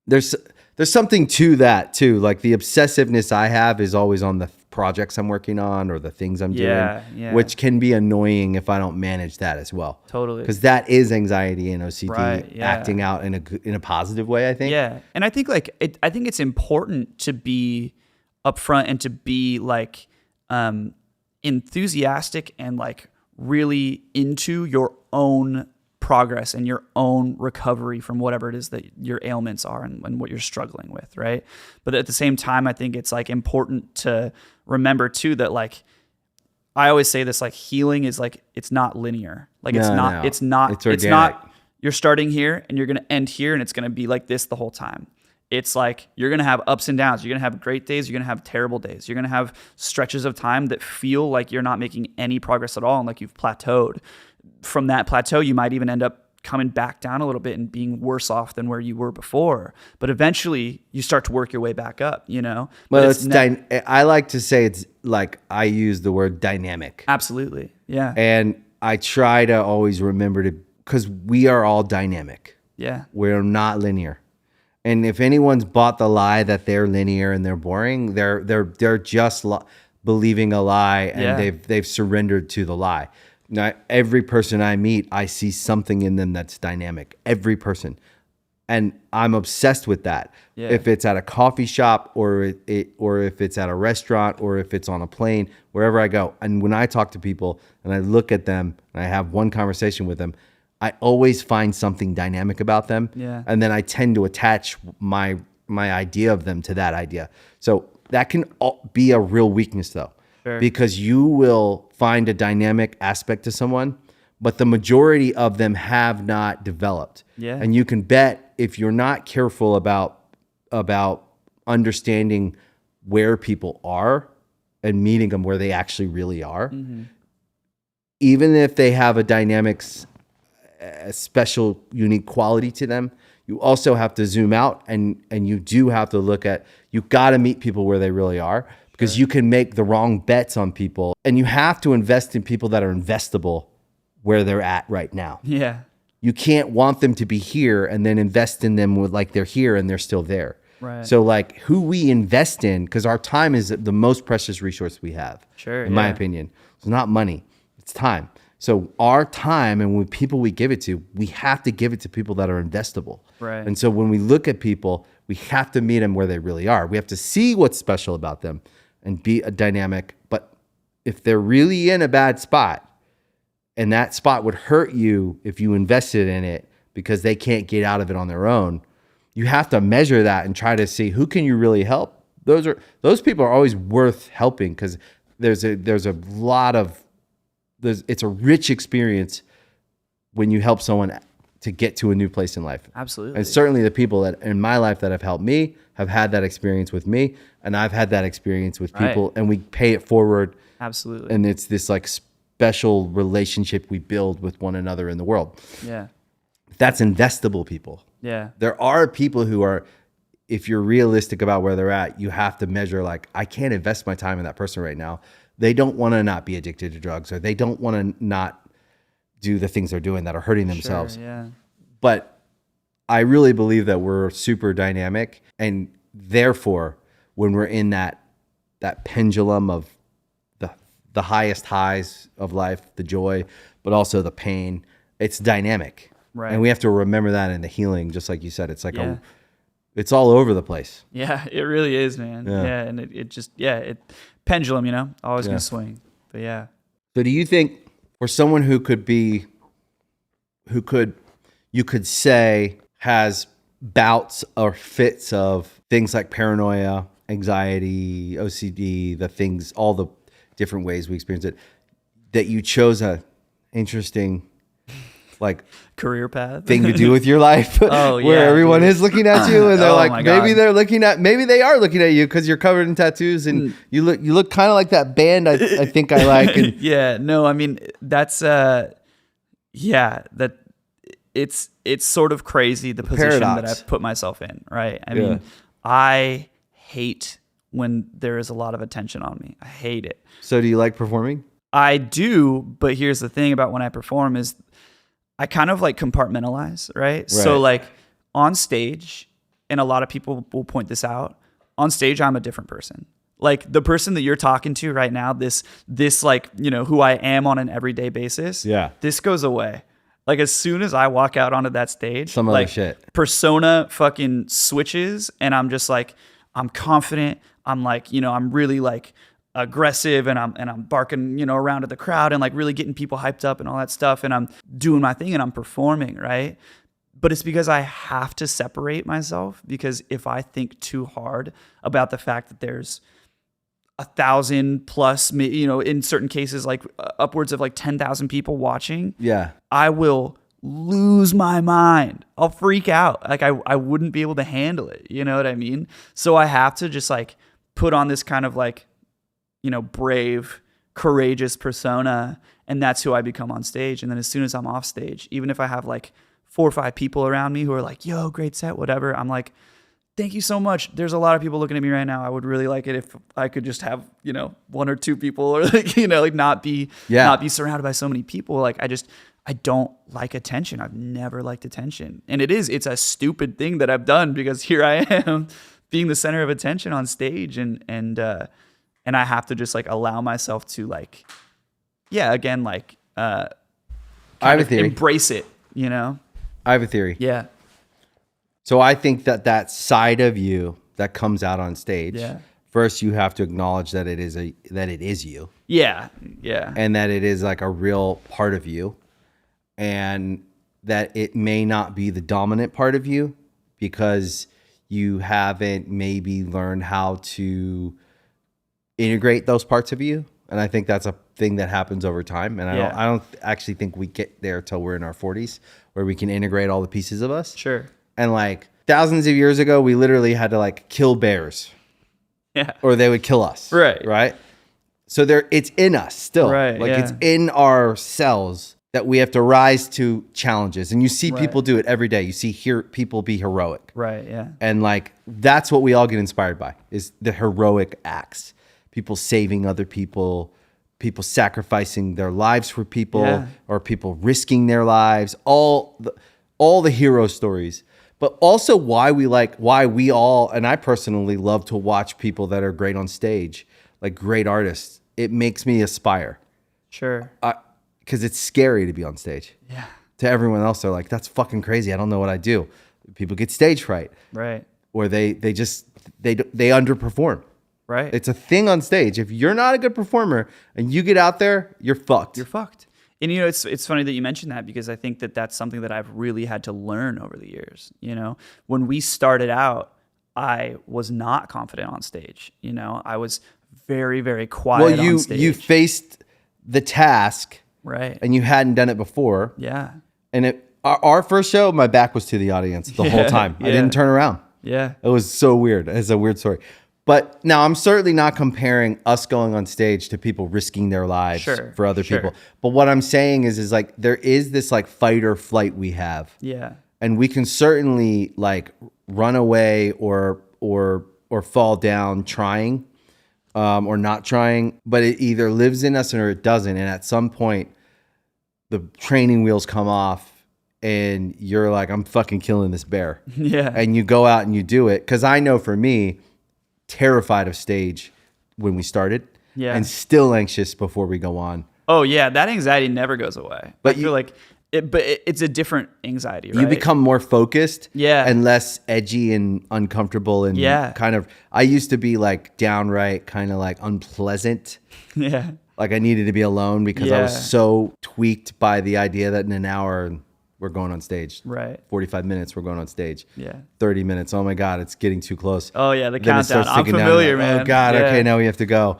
there's something to that too. Like the obsessiveness I have is always on the projects I'm working on or the things I'm doing, which can be annoying if I don't manage that as well. Totally. Because that is anxiety and OCD acting out in a positive way, I think. Yeah. And I think I think it's important to be upfront and to be like enthusiastic and like really into your own progress and your own recovery from whatever it is that your ailments are and what you're struggling with, right? But at the same time, I think it's like important to remember too that like I always say this, like healing is like it's not linear. Like it's not you're starting here and you're gonna end here and it's gonna be like this the whole time. It's like you're gonna have ups and downs. You're gonna have great days. You're gonna have terrible days. You're gonna have stretches of time that feel like you're not making any progress at all and like you've plateaued. From that plateau, you might even end up coming back down a little bit and being worse off than where you were before. But eventually, you start to work your way back up, Well, I like to say it's like I use the word dynamic. Absolutely, yeah. And I try to always remember because we are all dynamic. Yeah. We're not linear. And if anyone's bought the lie that they're linear and they're boring, they're just believing a lie and they've surrendered to the lie. Now, every person I meet, I see something in them that's dynamic. Every person. And I'm obsessed with that. Yeah. If it's at a coffee shop or if it's at a restaurant or if it's on a plane, wherever I go. And when I talk to people and I look at them and I have one conversation with them, I always find something dynamic about them. Yeah. And then I tend to attach my idea of them to that idea. So that can be a real weakness though. Sure. Because you will find a dynamic aspect to someone, but the majority of them have not developed. Yeah. And you can bet if you're not careful about understanding where people are and meeting them where they actually really are, even if they have a dynamics, a special, unique quality to them, you also have to zoom out and you do have to look at, you got to meet people where they really are. because you can make the wrong bets on people, and you have to invest in people that are investable where they're at right now. Yeah. You can't want them to be here and then invest in them with like they're here and they're still there. Right. So like who we invest in, because our time is the most precious resource we have. Sure. In my opinion. It's not money, it's time. So our time and with people we give it to, we have to give it to people that are investable. Right. And so when we look at people, we have to meet them where they really are. We have to see what's special about them and be a dynamic. But if they're really in a bad spot, and that spot would hurt you if you invested in it because they can't get out of it on their own, you have to measure that and try to see who can you really help. Those people are always worth helping, because it's a rich experience when you help someone to get to a new place in life. Absolutely. And certainly the people that in my life that have helped me have had that experience with me, and I've had that experience with people, and we pay it forward. Absolutely. And it's this like special relationship we build with one another in the world. Yeah. That's investable people. Yeah. There are people who are, if you're realistic about where they're at, you have to measure like, I can't invest my time in that person right now. They don't want to not be addicted to drugs, or they don't want to not do the things they're doing that are hurting themselves. Sure, yeah. But I really believe that we're super dynamic, and therefore when we're in that pendulum of the highest highs of life, the joy, but also the pain, it's dynamic. Right. And we have to remember that in the healing, just like you said, it's like it's all over the place. Yeah, it really is, man. Yeah. And it just, pendulum, always going to swing. But yeah. So do you think for someone you could say has bouts or fits of things like paranoia, anxiety, OCD, all the different ways we experience it, that you chose a interesting like career path thing to do with your life, where everyone is looking at you and they're like, maybe they are looking at you because you're covered in tattoos and you look kind of like that band I think I like. And I mean, that's that it's sort of crazy, the position paradox that I've put myself in, right? I mean, I hate when there is a lot of attention on me. I hate it. So do you like performing? I do, but here's the thing about when I perform is I kind of like compartmentalize, right? So like on stage, and a lot of people will point this out, on stage I'm a different person. Like the person that you're talking to right now, this like, who I am on an everyday basis, this goes away. Like as soon as I walk out onto that stage, some other shit. Persona fucking switches, and I'm just like, I'm confident. I'm like, I'm really like aggressive, and I'm barking, around at the crowd and like really getting people hyped up and all that stuff. And I'm doing my thing and I'm performing, right? But it's because I have to separate myself, because if I think too hard about the fact that there's 1,000 plus, in certain cases, like upwards of like 10,000 people watching, I will lose my mind. I'll freak out. Like I wouldn't be able to handle it. You know what I mean? So I have to just like put on this kind of like, brave, courageous persona, and that's who I become on stage. And then as soon as I'm off stage, even if I have like 4 or 5 people around me who are like, yo, great set, whatever, I'm like, thank you so much. There's a lot of people looking at me right now. I would really like it if I could just have, 1 or 2 people, or like, like not be surrounded by so many people. Like I don't like attention. I've never liked attention. And it's a stupid thing that I've done, because here I am being the center of attention on stage, and I have to just like allow myself to like, again, like, I have a theory. Embrace it, I have a theory. Yeah. So I think that side of you that comes out on stage, first you have to acknowledge that it is you. Yeah. Yeah. And that it is like a real part of you, and that it may not be the dominant part of you because you haven't maybe learned how to integrate those parts of you. And I think that's a thing that happens over time. And I don't actually think we get there till we're in our 40s where we can integrate all the pieces of us. Sure. And like thousands of years ago, we literally had to like kill bears. Yeah. Or they would kill us. Right. Right. So it's in us still. Right. Like it's in our cells that we have to rise to challenges. And you see people do it every day. You see people be heroic. Right. Yeah. And like, that's what we all get inspired by, is the heroic acts. people saving other people, people sacrificing their lives for people, or people risking their lives, all the hero stories. But also why we all, and I personally love to watch people that are great on stage, like great artists. It makes me aspire. Sure. Because it's scary to be on stage. Yeah. To everyone else, they're like, that's fucking crazy. I don't know what I do. People get stage fright. Right. Or they underperform. Right. It's a thing on stage. If you're not a good performer and you get out there, you're fucked. You're fucked. And you know, it's funny that you mentioned that, because I think that that's something that I've really had to learn over the years. You know, when we started out, I was not confident on stage. You know, I was very, very quiet on stage. You faced the task, right? And you hadn't done it before. Yeah. And our first show, my back was to the audience the whole time. I didn't turn around. Yeah. It was so weird. It's a weird story. But now I'm certainly not comparing us going on stage to people risking their lives for other people. But what I'm saying is like there is this like fight or flight we have. Yeah. And we can certainly like run away or fall down trying or not trying, but it either lives in us or it doesn't. And at some point the training wheels come off and you're like, I'm fucking killing this bear. Yeah. And you go out and you do it. Cause I know for me, terrified of stage when we started, and still anxious before we go on. Oh yeah, that anxiety never goes away. But I feel like it's a different anxiety, right? You become more focused, yeah, and less edgy and uncomfortable, and kind of. I used to be like downright kind of like unpleasant. Yeah, like I needed to be alone because I was so tweaked by the idea that in an hour we're going on stage. Right. 45 minutes, we're going on stage. Yeah. 30 minutes. Oh my God, it's getting too close. Oh yeah, the countdown. I'm familiar, man. Oh God, okay, now we have to go.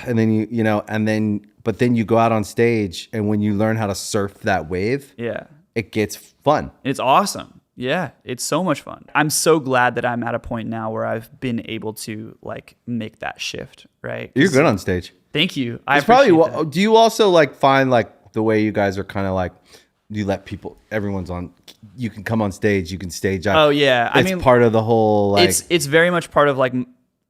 And then but then you go out on stage, and when you learn how to surf that wave, it gets fun. It's awesome. Yeah, it's so much fun. I'm so glad that I'm at a point now where I've been able to like make that shift, right? You're good on stage. Thank you. I appreciate that. Do you also like find like the way you guys are kind of like, you let people, everyone's on, you can come on stage, you can stage out. Oh yeah. I mean, part of the whole, like, it's very much part of like,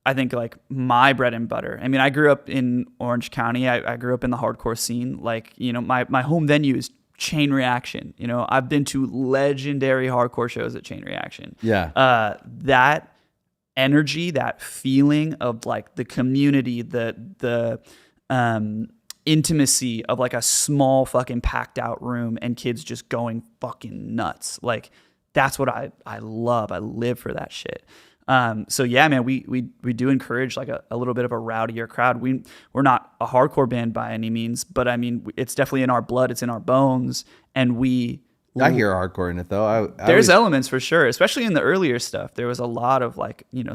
I think like my bread and butter. I mean, I grew up in Orange County. I grew up in the hardcore scene. Like, you know, my home venue is Chain Reaction. You know, I've been to legendary hardcore shows at Chain Reaction. Yeah. That energy, that feeling of like the community, the intimacy of like a small fucking packed out room and kids just going fucking nuts. Like that's what I love. I live for that shit. So yeah, man, we do encourage like a little bit of a rowdier crowd. We're not a hardcore band by any means, but I mean, it's definitely in our blood. It's in our bones. And I hear hardcore in it though. There's elements for sure, especially in the earlier stuff. There was a lot of like, you know,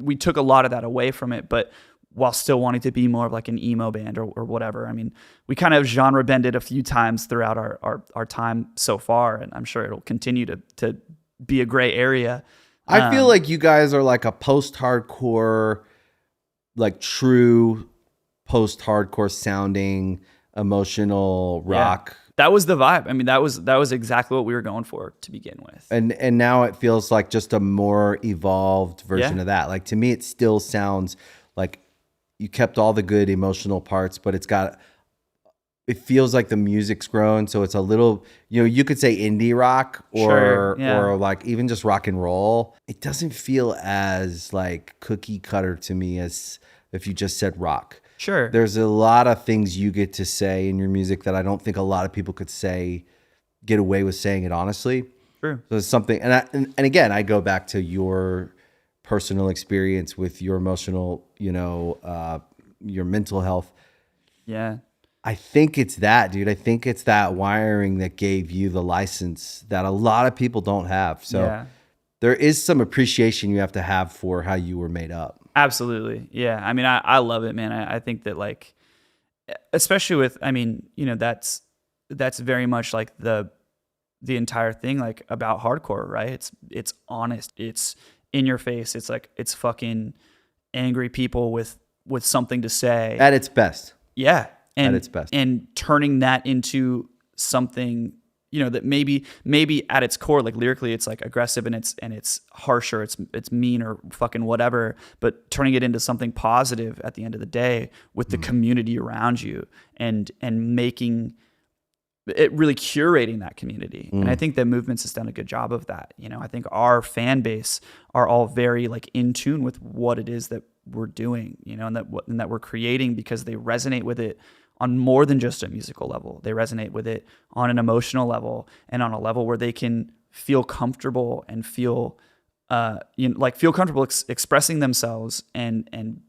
we took a lot of that away from it, but while still wanting to be more of like an emo band or whatever. I mean, we kind of genre bended a few times throughout our time so far, and I'm sure it'll continue to be a gray area. I feel like you guys are like a post-hardcore, like true post-hardcore sounding emotional rock. Yeah. That was the vibe. I mean, that was exactly what we were going for to begin with. And now it feels like just a more evolved version of that. Like to me, it still sounds like you kept all the good emotional parts, but it feels like the music's grown. So it's a little, you know, you could say indie rock or like even just rock and roll. It doesn't feel as like cookie cutter to me as if you just said rock. Sure. There's a lot of things you get to say in your music that I don't think a lot of people could get away with saying it honestly. True. So it's something, and again, I go back to your personal experience with your emotional, you know, your mental health. Yeah. I think it's that, dude. I think it's that wiring that gave you the license that a lot of people don't have. So there is some appreciation you have to have for how you were made up. Absolutely. Yeah. I mean, I love it, man. I think that like, especially with, I mean, you know, that's very much like the entire thing, like about hardcore, right? It's honest. It's in your face. It's like, it's fucking angry people with something to say. At its best. Yeah. At its best. And turning that into something that maybe at its core, like lyrically, it's like aggressive and it's harsh or it's mean or fucking whatever, but turning it into something positive at the end of the day with the community around you and making it, really curating that community. And I think that Movements has done a good job of that. I think our fan base are all very like in tune with what it is that we're doing, and that we're creating, because they resonate with it on more than just a musical level. They resonate with it on an emotional level and on a level where they can feel comfortable and feel comfortable expressing themselves and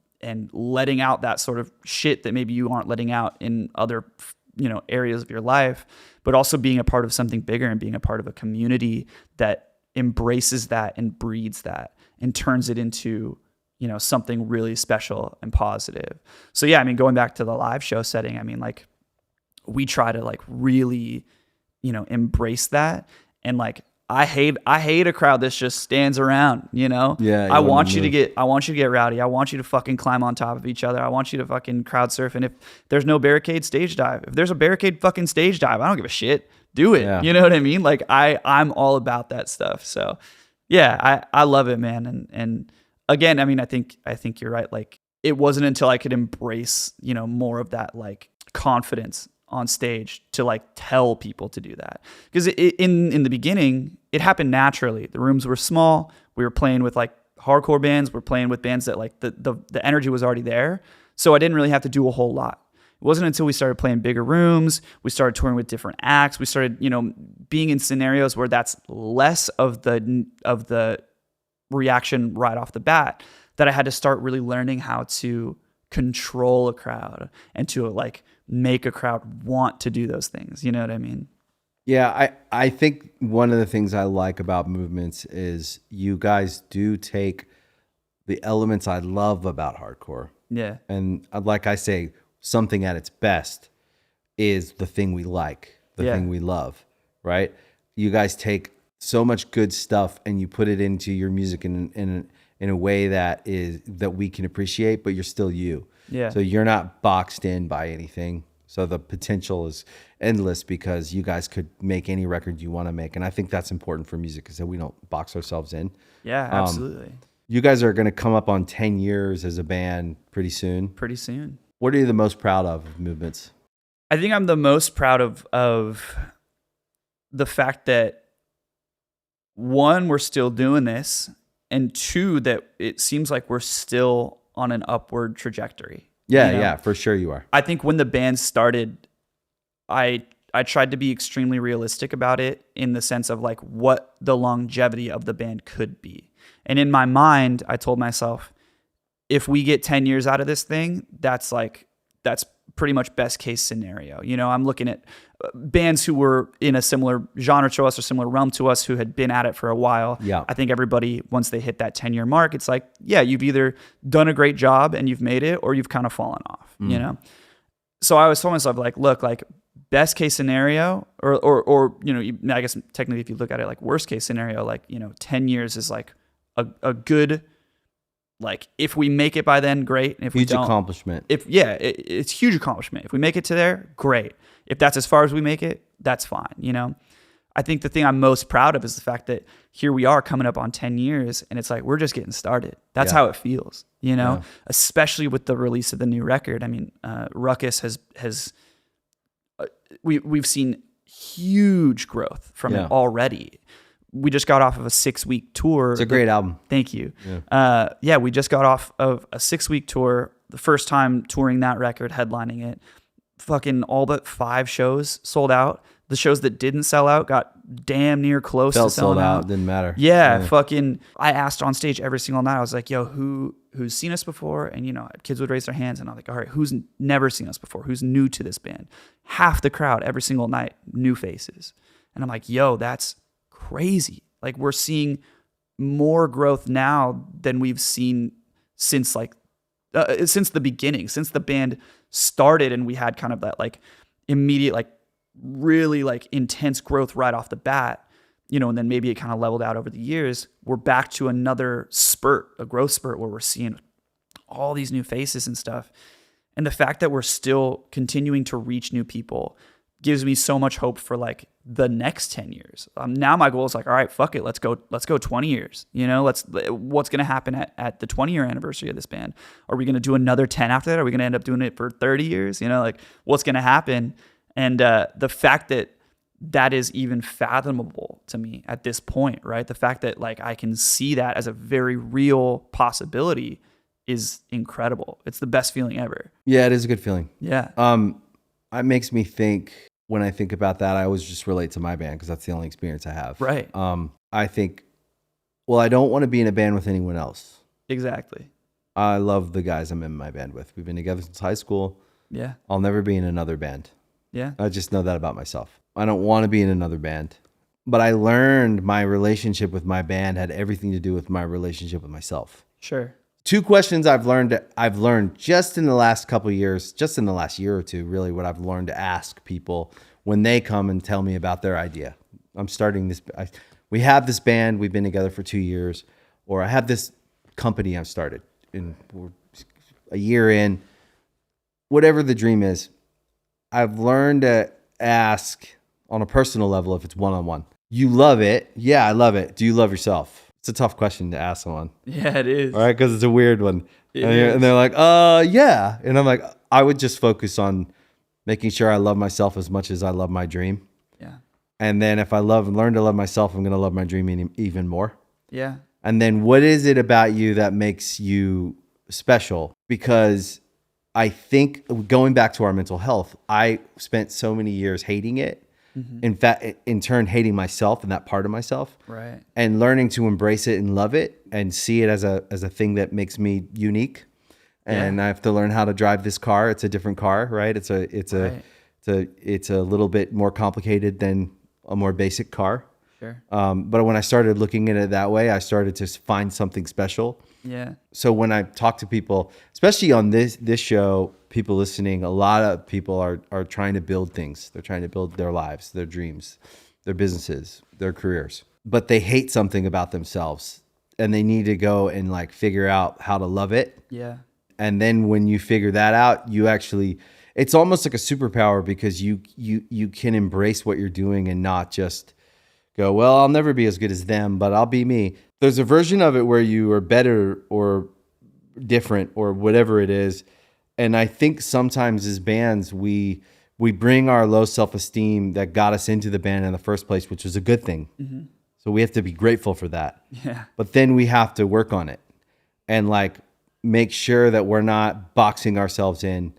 letting out that sort of shit that maybe you aren't letting out in other areas of your life, but also being a part of something bigger and being a part of a community that embraces that and breeds that and turns it into something really special and positive. So yeah, going back to the live show setting, like we try to like really, embrace that. And like, I hate a crowd that just stands around, Yeah. I want you to get rowdy. I want you to fucking climb on top of each other. I want you to fucking crowd surf. And if there's no barricade, stage dive. If there's a barricade, fucking stage dive. I don't give a shit. Do it. Yeah. You know what I mean? Like I'm all about that stuff. So yeah, I love it, man. And again, I think you're right. Like it wasn't until I could embrace, more of that like confidence on stage to like tell people to do that. Because in the beginning, it happened naturally. The rooms were small. We were playing with like hardcore bands. We're playing with bands that like the energy was already there. So I didn't really have to do a whole lot. It wasn't until we started playing bigger rooms, we started touring with different acts. We started, being in scenarios where that's less of the reaction right off the bat, that I had to start really learning how to control a crowd and to like make a crowd want to do those things. You know what I mean? Yeah, I think one of the things I like about Movements is you guys do take the elements I love about hardcore. Yeah. And like I say, something at its best is the thing we like, the thing we love, right? You guys take so much good stuff and you put it into your music in a way that we can appreciate, but you're still you. Yeah. So you're not boxed in by anything. So the potential is endless because you guys could make any record you want to make. And I think that's important for music, is that we don't box ourselves in. Yeah, absolutely. You guys are going to come up on 10 years as a band pretty soon. Pretty soon. What are you the most proud of Movements? I think I'm the most proud of the fact that, one, we're still doing this, and two, that it seems like we're still on an upward trajectory. Yeah, yeah, for sure you are. I think when the band started, I tried to be extremely realistic about it, in the sense of like what the longevity of the band could be. And in my mind, I told myself, if we get 10 years out of this thing, that's pretty much best case scenario. I'm looking at bands who were in a similar genre to us or similar realm to us, who had been at it for a while. Yeah. I think everybody, once they hit that 10-year mark, it's like, yeah, you've either done a great job and you've made it, or you've kind of fallen off, So I always told myself, like, look, like best case scenario, or I guess technically if you look at it like worst case scenario, like, 10 years is like a good, like, if we make it by then, great. And if we don't, accomplishment. It's huge accomplishment. If we make it to there, great. If that's as far as we make it, that's fine. I think the thing I'm most proud of is the fact that here we are coming up on 10 years, and it's like, we're just getting started. That's how it feels, especially with the release of the new record. I mean, Ruckus has we've seen huge growth from it already. We just got off of a 6-week tour. It's a great album. Thank you. Yeah. We just got off of a 6-week tour. The first time touring that record, headlining it. Fucking all but 5 shows sold out. The shows that didn't sell out got damn near close to selling sold out. out. Didn't matter. Yeah, fucking. I asked on stage every single night. I was like, "Yo, who's seen us before?" And kids would raise their hands, and I'm like, "All right, who's never seen us before? Who's new to this band?" Half the crowd every single night, new faces. And I'm like, "Yo, that's crazy." Like, we're seeing more growth now than we've seen since since the beginning, since the band started, and we had kind of that like immediate, like really like intense growth right off the bat, and then maybe it kind of leveled out over the years. We're back to another spurt, a growth spurt, where we're seeing all these new faces and stuff. And the fact that we're still continuing to reach new people, gives me so much hope for like the next 10 years. Now my goal is like, all right, fuck it. Let's go 20 years. You know, what's going to happen at the 20-year anniversary of this band? Are we going to do another 10 after that? Are we going to end up doing it for 30 years? You know, like what's going to happen? And the fact that is even fathomable to me at this point, right? The fact that like I can see that as a very real possibility is incredible. It's the best feeling ever. Yeah, it is a good feeling. Yeah. It makes me think, when I think about that, I always just relate to my band because that's the only experience I have. Right. I think, well, I don't want to be in a band with anyone else. Exactly. I love the guys I'm in my band with. We've been together since high school. Yeah. I'll never be in another band. Yeah. I just know that about myself. I don't want to be in another band. But I learned my relationship with my band had everything to do with my relationship with myself. Sure. 2 questions I've learned just in the last couple of years, just in the last year or two, really, what I've learned to ask people when they come and tell me about their idea. I'm starting this. We have this band. We've been together for 2 years. Or I have this company I've started. And we're a year in. Whatever the dream is, I've learned to ask on a personal level if it's one-on-one. You love it. Yeah, I love it. Do you love yourself? It's a tough question to ask someone. Yeah, it is. All right, because it's a weird one. And they're like, yeah. And I'm like, I would just focus on making sure I love myself as much as I love my dream. Yeah. And then if I learn to love myself, I'm going to love my dream even more. Yeah. And then what is it about you that makes you special? Because I think going back to our mental health, I spent so many years hating it. Mm-hmm. In fact, in turn, hating myself and that part of myself, right? And learning to embrace it and love it and see it as a thing that makes me unique. And I have to learn how to drive this car. It's a different car, right? It's a little bit more complicated than a more basic car. Sure. But when I started looking at it that way, I started to find something special. Yeah. So when I talk to people, especially on this show, people listening, a lot of people are trying to build things. They're trying to build their lives, their dreams, their businesses, their careers. But they hate something about themselves and they need to go and like figure out how to love it. Yeah. And then when you figure that out, you actually, it's almost like a superpower because you can embrace what you're doing and not just go, well, I'll never be as good as them, but I'll be me. There's a version of it where you are better or different or whatever it is. And I think sometimes as bands, we bring our low self-esteem that got us into the band in the first place, which was a good thing. Mm-hmm. So we have to be grateful for that. Yeah. But then we have to work on it and like make sure that we're not boxing ourselves in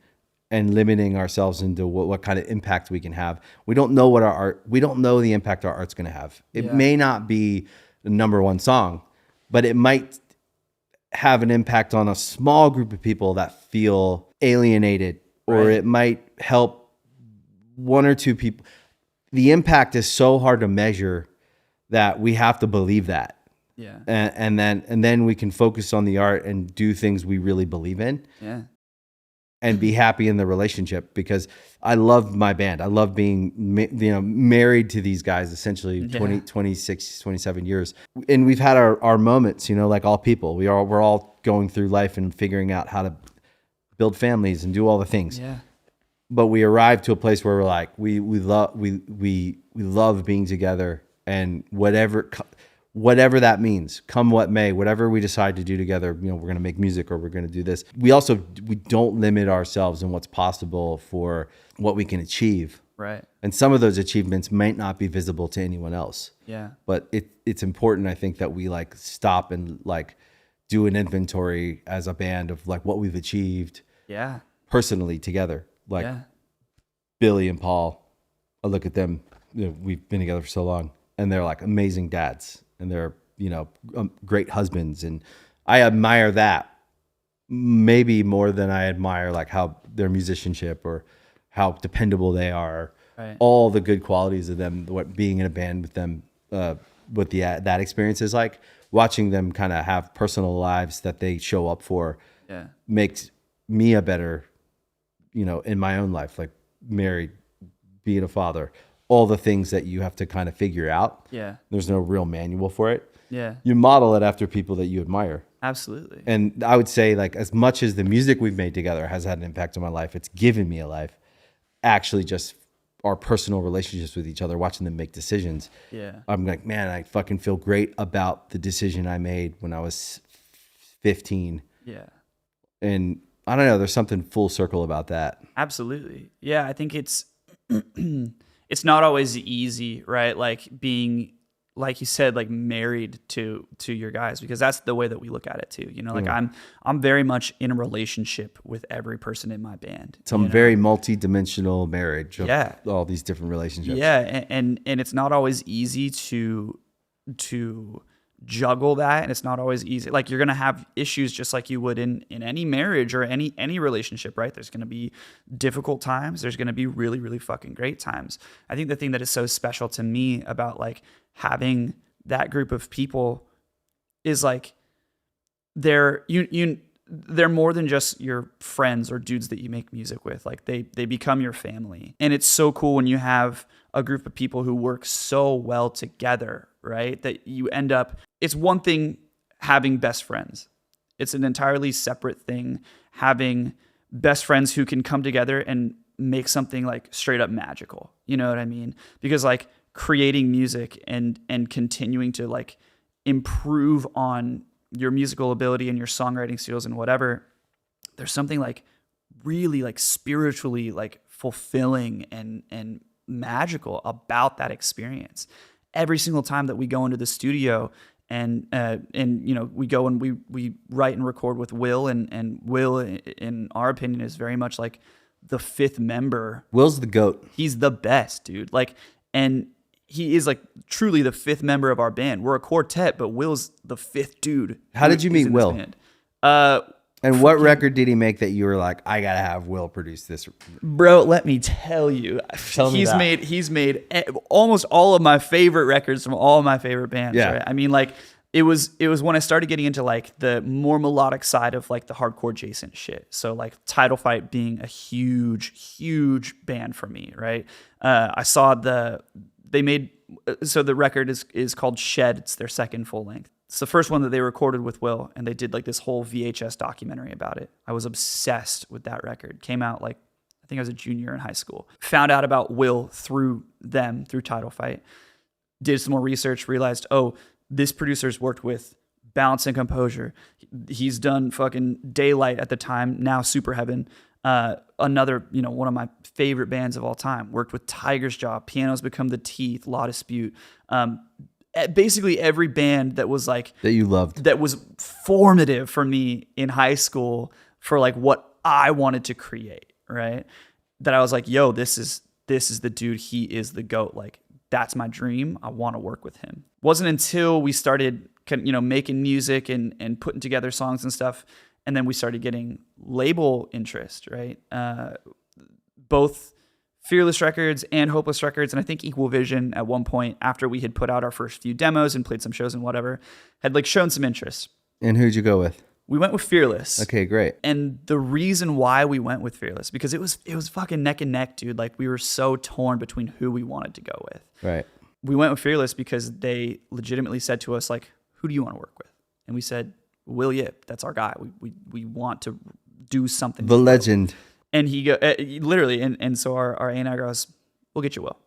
and limiting ourselves into what kind of impact we can have. We don't know we don't know the impact our art's going to have. It may not be the number one song, but it might have an impact on a small group of people that feel alienated, or it might help 1 or 2 people. The impact is so hard to measure that we have to believe that. Yeah. And then we can focus on the art and do things we really believe in. Yeah. And be happy in the relationship, because I love my band. I love being married to these guys essentially 26, 27 years. And we've had our moments, like all people. We're all going through life and figuring out how to build families and do all the things. Yeah. But we arrived to a place where we're like, we love being together, and whatever that means, come what may, whatever we decide to do together, we're going to make music or we're going to do this. We don't limit ourselves in what's possible for what we can achieve. Right. And some of those achievements might not be visible to anyone else. Yeah. But it's important, I think, that we like stop and like do an inventory as a band of like what we've achieved. Yeah. Personally together. Like Billy and Paul, I look at them, we've been together for so long, and they're like amazing dads. And they're, great husbands. And I admire that maybe more than I admire like how their musicianship or how dependable they are. Right. All the good qualities of them, what being in a band with them, what that experience is like. Watching them kind of have personal lives that they show up for makes me a better, in my own life, like married, being a father. All the things that you have to kind of figure out. Yeah. There's no real manual for it. Yeah. You model it after people that you admire. Absolutely. And I would say like as much as the music we've made together has had an impact on my life, it's given me a life. Actually just our personal relationships with each other, watching them make decisions. Yeah. I'm like, man, I fucking feel great about the decision I made when I was 15. Yeah. And I don't know, there's something full circle about that. Absolutely. Yeah, I think it's it's not always easy, right? Like being, like you said, like married to your guys, because that's the way that we look at it too. You know, like I'm very much in a relationship with every person in my band. Some very multi-dimensional marriage of all these different relationships. Yeah, and it's not always easy to juggle that, and it's not always easy. Like you're gonna have issues just like you would in any marriage or any relationship, right? There's gonna be difficult times. There's gonna be really, really fucking great times. I think the thing that is so special to me about like having that group of people is like they're more than just your friends or dudes that you make music with. Like they become your family. And it's so cool when you have a group of people who work so well together, right? That you end up, it's one thing having best friends. It's an entirely separate thing having best friends who can come together and make something like straight up magical. You know what I mean? Because like creating music and continuing to like improve on your musical ability and your songwriting skills and whatever, there's something like really like spiritually like fulfilling and magical about that experience. Every single time that we go into the studio and you know, we go and we write and record with Will, and Will, in our opinion, is very much like the fifth member. Will's the GOAT. He's the best, dude. Like, and he is like truly the fifth member of our band. We're a quartet, but Will's the fifth dude. How did you meet Will? And what record did he make that you were like, I gotta have Will produce this? Bro, let me tell you. He's made almost all of my favorite records from all of my favorite bands. Yeah. Right? I mean, like it was when I started getting into like the more melodic side of like the hardcore Jason shit. So like Title Fight being a huge band for me, right? I saw the record is called Shed. It's their second full length. It's the first one that they recorded with Will, and they did like this whole VHS documentary about it. I was obsessed with that record. Came out like, I think I was a junior in high school. Found out about Will through Title Fight. Did some more research, realized, oh, this producer's worked with Balance and Composure. He's done fucking Daylight at the time, now Super Heaven. Another, you know, one of my favorite bands of all time. Worked with Tiger's Jaw, Pianos Become the Teeth, Law Dispute. Basically every band that was like that you loved, that was formative for me in high school for like what I wanted to create, right? That I was like, yo, this is the dude. He is the GOAT. Like that's my dream. I want to work with him. Wasn't until we started, you know, making music and putting together songs and stuff, and then we started getting label interest, right? Both Fearless Records and Hopeless Records, and I think Equal Vision at one point, after we had put out our first few demos and played some shows and whatever, had like shown some interest. And who'd you go with? We went with Fearless. Okay, great. And the reason why we went with Fearless, because it was fucking neck and neck, dude. Like we were so torn between who we wanted to go with. Right. We went with Fearless because they legitimately said to us, like, who do you want to work with? And we said, Will Yip. That's our guy. We want to do something. The legend. And he go literally, and so our A&R goes, we'll get you Will.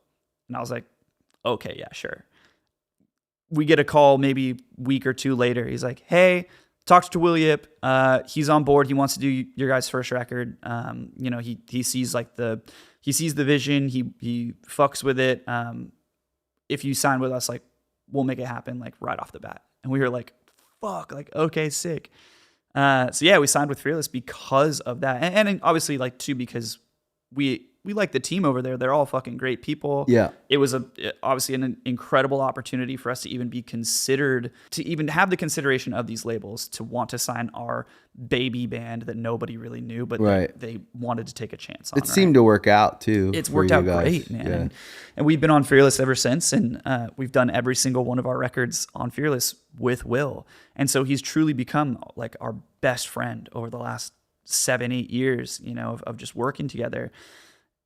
And I was like, okay, yeah, sure. We get a call maybe a week or two later. He's like, hey, talked to Will Yip. He's on board. He wants to do your guys' first record. You know, he sees like he sees the vision. He fucks with it. If you sign with us, like we'll make it happen like right off the bat. And we were like, fuck, like okay, sick. So yeah, we signed with Fearless because of that, and obviously like too because we like the team over there. They're all fucking great people. Yeah, it was obviously an incredible opportunity for us to even be considered, to even have the consideration of these labels to want to sign our baby band that nobody really knew, but they wanted to take a chance on. It seemed to work out too. It's worked out great, man. Yeah. And we've been on Fearless ever since, and we've done every single one of our records on Fearless with Will. And so he's truly become like our best friend over the last 7-8 years, you know, of just working together.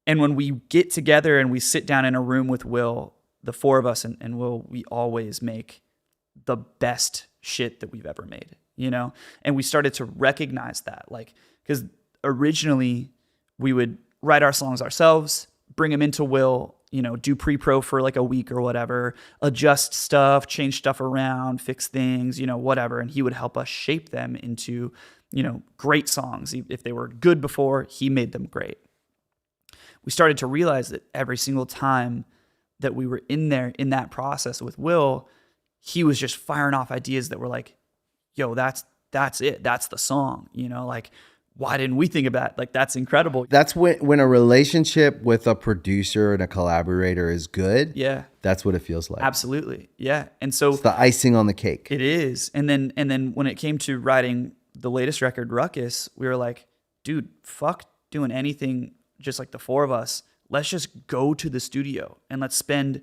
And when we get together and we sit down in a room with Will, the four of us and Will, we always make the best shit that we've ever made, you know? And we started to recognize that, like, because originally we would write our songs ourselves, bring him into Will, do pre-pro for like a week or whatever, adjust stuff, change stuff around, fix things, whatever. And he would help us shape them into, great songs. If they were good before, he made them great. We started to realize that every single time that we were in there in that process with Will, he was just firing off ideas that were like, yo, that's it. That's the song, like, why didn't we think of that? Like, that's incredible. That's when a relationship with a producer and a collaborator is good. Yeah. That's what it feels like. Absolutely. Yeah. And so it's the icing on the cake. It is. And then when it came to writing the latest record, Ruckus, we were like, dude, fuck doing anything just like the four of us. Let's just go to the studio and let's spend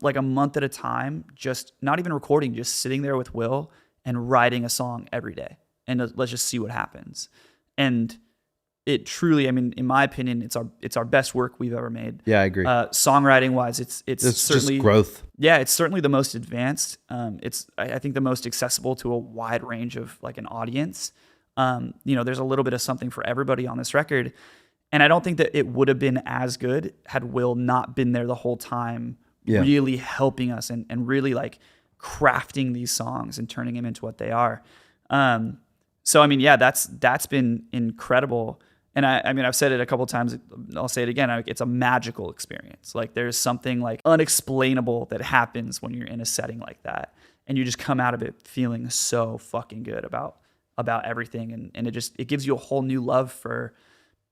like a month at a time, just not even recording, just sitting there with Will and writing a song every day. And let's just see what happens. And it truly, I mean, in my opinion, it's our best work we've ever made. Yeah, I agree. Songwriting wise, it's certainly just growth. Yeah, it's certainly the most advanced. It's I think the most accessible to a wide range of like an audience. There's a little bit of something for everybody on this record. And I don't think that it would have been as good had Will not been there the whole time, really helping us and really like crafting these songs and turning them into what they are. So, I mean, yeah, that's been incredible. And I mean, I've said it a couple of times. I'll say it again. It's a magical experience. Like there's something like unexplainable that happens when you're in a setting like that. And you just come out of it feeling so fucking good about everything. And it gives you a whole new love for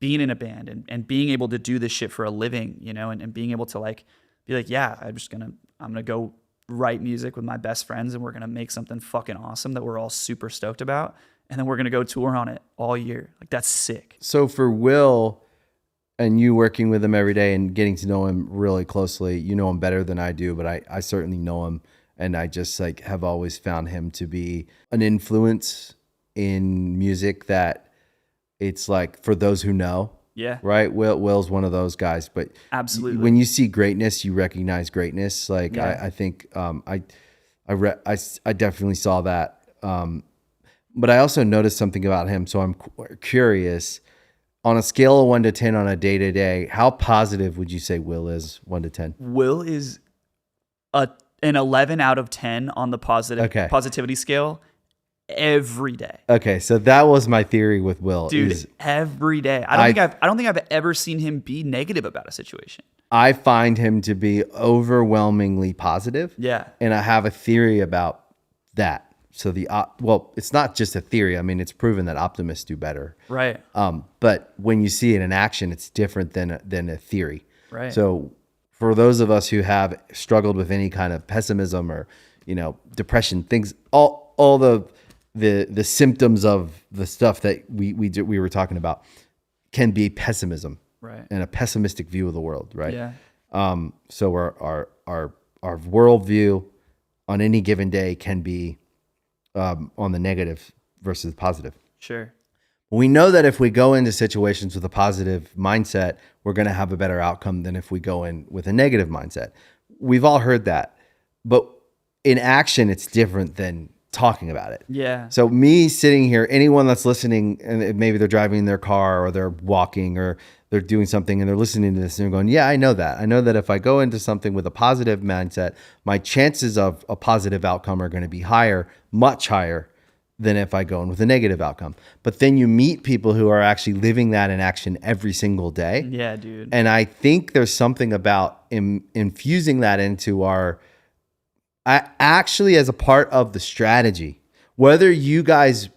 being in a band and being able to do this shit for a living, and being able to like, be like, yeah, I'm going to go write music with my best friends and we're going to make something fucking awesome that we're all super stoked about. And then we're going to go tour on it all year. Like, that's sick. So for Will and you working with him every day and getting to know him really closely, you know him better than I do, but I certainly know him. And I just like have always found him to be an influence in music that it's like for those who know. Yeah. Right. Will's one of those guys, but absolutely when you see greatness, you recognize greatness. Like I think I definitely saw that. But I also noticed something about him. So I'm curious, on a scale of 1 to 10 on a day to day, how positive would you say Will is 1 to 10? Will is an 11 out of 10 on the positivity scale every day. Okay. So that was my theory with Will. Dude, every day. I don't think I've ever seen him be negative about a situation. I find him to be overwhelmingly positive. Yeah. And I have a theory about that. So it's not just a theory. I mean, it's proven that optimists do better. Right. But when you see it in action, it's different than a theory. Right. So for those of us who have struggled with any kind of pessimism or, depression, things, all the symptoms of the stuff that we were talking about can be pessimism. Right. And a pessimistic view of the world. Right. Yeah. So our worldview on any given day can be on the negative versus positive. Sure. We know that if we go into situations with a positive mindset, we're going to have a better outcome than if we go in with a negative mindset. We've all heard that, but in action, it's different than talking about it. Yeah. So me sitting here, anyone that's listening, and maybe they're driving their car or they're walking or they're doing something and they're listening to this and they're going, yeah, I know that. I know that if I go into something with a positive mindset, my chances of a positive outcome are going to be higher, much higher than if I go in with a negative outcome. But then you meet people who are actually living that in action every single day. Yeah, dude. And I think there's something about infusing that into actually as a part of the strategy, whether you guys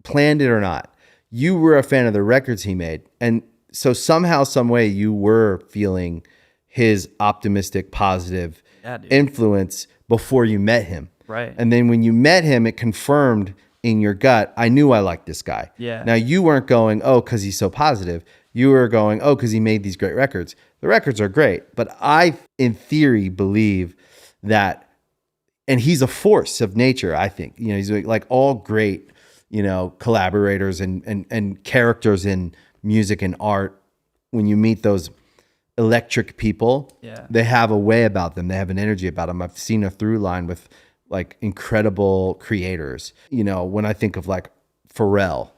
planned it or not, you were a fan of the records he made. And so somehow, some way you were feeling his optimistic, positive influence before you met him. Right. And then when you met him, it confirmed in your gut, I knew I liked this guy. Yeah. Now you weren't going, oh, because he's so positive. You were going, oh, because he made these great records. The records are great. But I, in theory, believe that, and he's a force of nature, I think. He's like all great, collaborators and characters in music and art. When you meet those electric people, they have a way about them. They have an energy about them. I've seen a through line with like incredible creators. When I think of like Pharrell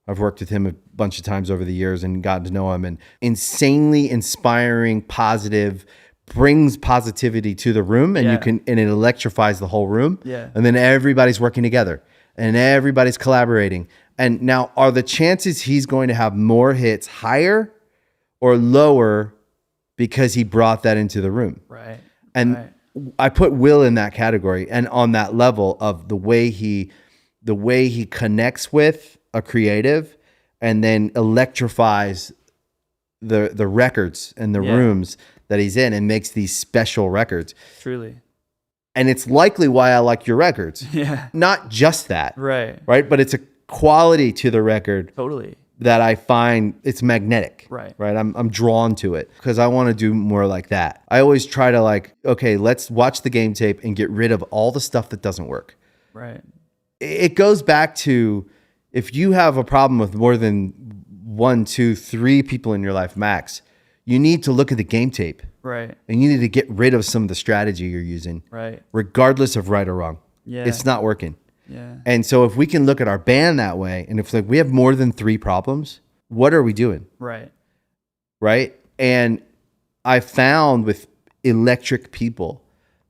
I've worked with him a bunch of times over the years and gotten to know him, and insanely inspiring, positive, brings positivity to the room, and and it electrifies the whole room. Yeah. And then everybody's working together and everybody's collaborating. And now, are the chances he's going to have more hits higher or lower because he brought that into the room? Right. And I put Will in that category, and on that level of the way he connects with a creative and then electrifies the records and the rooms that he's in and makes these special records. Truly. And it's likely why I like your records. Yeah. Not just that. Right. Right. But it's a quality to the record. Totally. That I find it's magnetic. Right. Right. I'm drawn to it because I want to do more like that. I always try to like, okay, let's watch the game tape and get rid of all the stuff that doesn't work. Right. It goes back to, if you have a problem with more than 1, 2, 3 people in your life max, you need to look at the game tape. Right. And you need to get rid of some of the strategy you're using. Right. Regardless of right or wrong. Yeah. It's not working. Yeah. And so if we can look at our band that way, and if like we have more than 3 problems, what are we doing? Right. Right? And I found with electric people,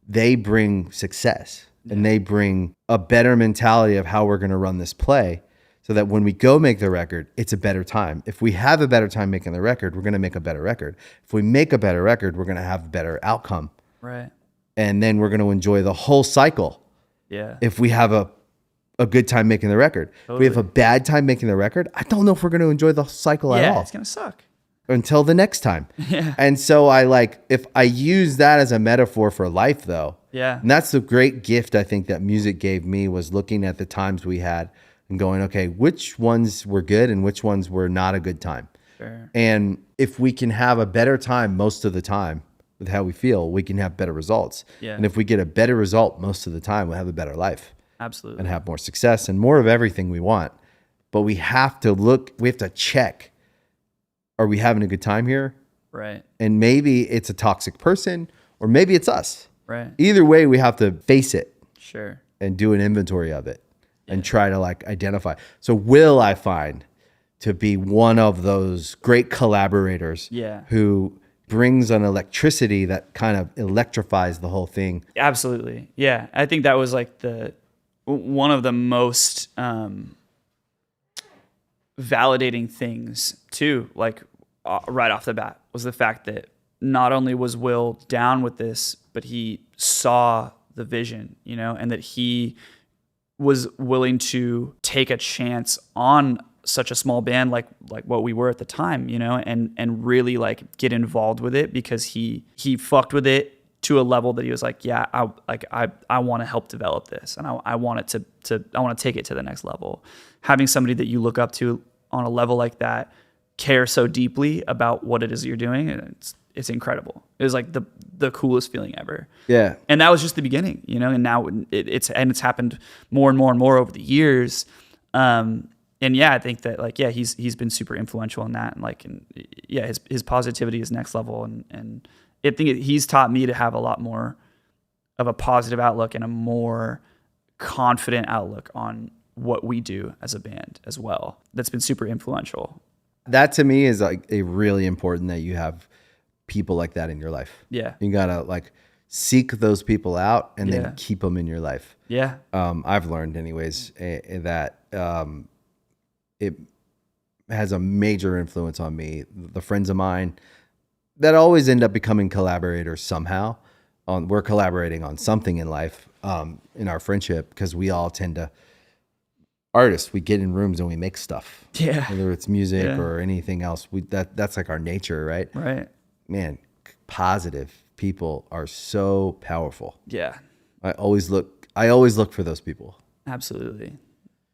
they bring success and they bring a better mentality of how we're going to run this play, so that when we go make the record, it's a better time. If we have a better time making the record, we're going to make a better record. If we make a better record, we're going to have a better outcome. Right. And then we're going to enjoy the whole cycle. Yeah. If we have a good time making the record. Totally. If we have a bad time making the record, I don't know if we're going to enjoy the cycle at all. Yeah, it's going to suck. Until the next time. Yeah. And so if I use that as a metaphor for life though. Yeah. And that's the great gift I think that music gave me, was looking at the times we had and going, okay, which ones were good and which ones were not a good time. Sure. And if we can have a better time most of the time with how we feel, we can have better results. Yeah. And if we get a better result most of the time, we'll have a better life. Absolutely. And have more success and more of everything we want. But we have to check, are we having a good time here? Right. And maybe it's a toxic person, or maybe it's us. Right. Either way, we have to face it. Sure. And do an inventory of it and try to like identify. So Will, I find to be one of those great collaborators who brings an electricity that kind of electrifies the whole thing. Absolutely. Yeah. I think that was like one of the most validating things too, like right off the bat, was the fact that not only was Will down with this, but he saw the vision, and that he was willing to take a chance on such a small band like what we were at the time, and really like get involved with it, because he fucked with it to a level that he was like, yeah, I want to help develop this, and I want it I want to take it to the next level. Having somebody that you look up to on a level like that care so deeply about what it is that you're doing, it's incredible. It was like the coolest feeling ever. Yeah. And that was just the beginning, and now it's happened more and more and more over the years. And yeah, I think that like, yeah, he's been super influential in that, and his positivity is next level. And I think he's taught me to have a lot more of a positive outlook and a more confident outlook on what we do as a band as well. That's been super influential. That to me is like a really important, that you have people like that in your life. Yeah. You gotta like seek those people out and then keep them in your life. Yeah. I've learned anyways that it has a major influence on me. The friends of mine that always end up becoming collaborators somehow. We're collaborating on something in life, in our friendship, because we all tend to, artists, we get in rooms and we make stuff. Yeah. Whether it's music or anything else, that's like our nature, right? Right. Man, positive people are so powerful. Yeah. I always look for those people. Absolutely.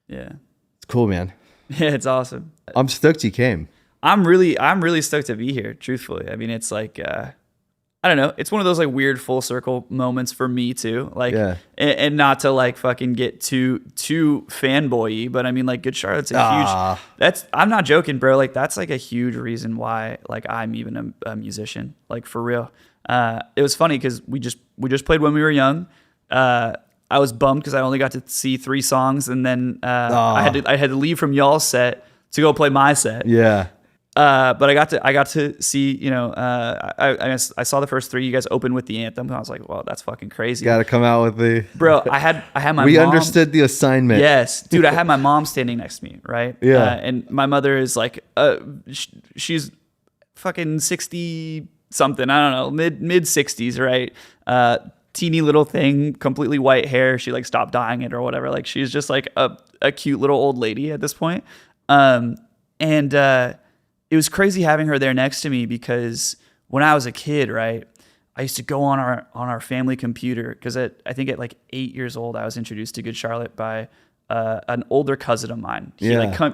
Yeah. It's cool, man. Yeah, it's awesome. I'm stoked you came. I'm really stoked to be here, truthfully. I mean, it's like, I don't know. It's one of those like weird full circle moments for me too. Like, and not to like fucking get too fanboy-y, but I mean, like, Good Charlotte's a huge, I'm not joking, bro. Like, that's like a huge reason why like I'm even a musician, like for real. It was funny because we just played when we were young. I was bummed because I only got to see 3 songs, and then I had to leave from y'all's set to go play my set. Yeah. But I got to see, you know, I saw the first 3. You guys opened with the anthem, and I was like, well, that's fucking crazy. Got to come out with the bro. I had my we mom, understood the assignment. Yes, dude. I had my mom standing next to me, right? Yeah. And my mother is like, she's fucking 60 something. I don't know, mid 60s, right? Teeny little thing, completely white hair. She like stopped dyeing it or whatever. Like she's just like a cute little old lady at this point. It was crazy having her there next to me because when I was a kid, right, I used to go on our family computer because I think at like 8 years old, I was introduced to Good Charlotte by an older cousin of mine. He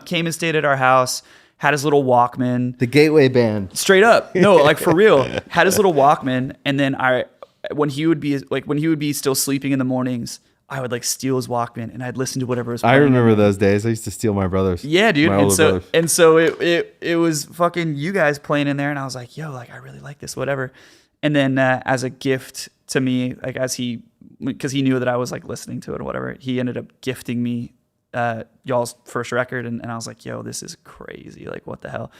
came and stayed at our house, had his little Walkman. The Gateway Band. Straight up. No, like for real. Had his little Walkman, and then when he would be still sleeping in the mornings, I would like steal his Walkman and I'd listen to whatever was playing. I remember those days. I used to steal my brother's. Yeah, dude. My older brother's. And so it was fucking you guys playing in there, and I was like, yo, like I really like this, whatever. And then as a gift to me, like because he knew that I was like listening to it or whatever, he ended up gifting me y'all's first record, and I was like, yo, this is crazy. Like what the hell?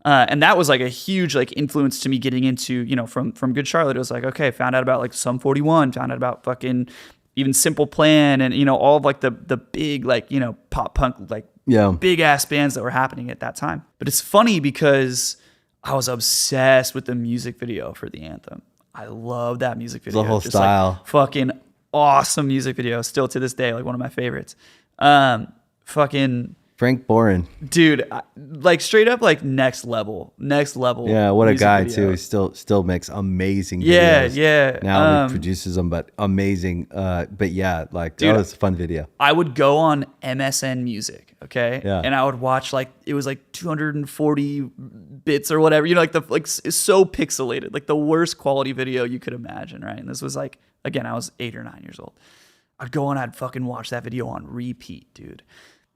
And that was like a huge like influence to me getting into, you know, from Good Charlotte. It was like, okay, found out about like Sum 41, found out about fucking even Simple Plan, and, you know, all of like the big, like, you know, pop punk, like big ass bands that were happening at that time. But it's funny because I was obsessed with the music video for the anthem. I love that music video. The whole just style. Like, fucking awesome music video. Still to this day, like one of my favorites. Fucking Frank Boren. Dude, like straight up, like next level. Yeah, what a guy video. too. He still makes amazing videos. Yeah. Now he produces them, but amazing. But yeah, like, dude, it's a fun video. I would go on MSN Music, okay? Yeah. And I would watch like it was like 240 bits or whatever. You know, like it's so pixelated, like the worst quality video you could imagine, right? And this was like, again, I was 8 or 9 years old. I'd go on, I'd fucking watch that video on repeat, dude.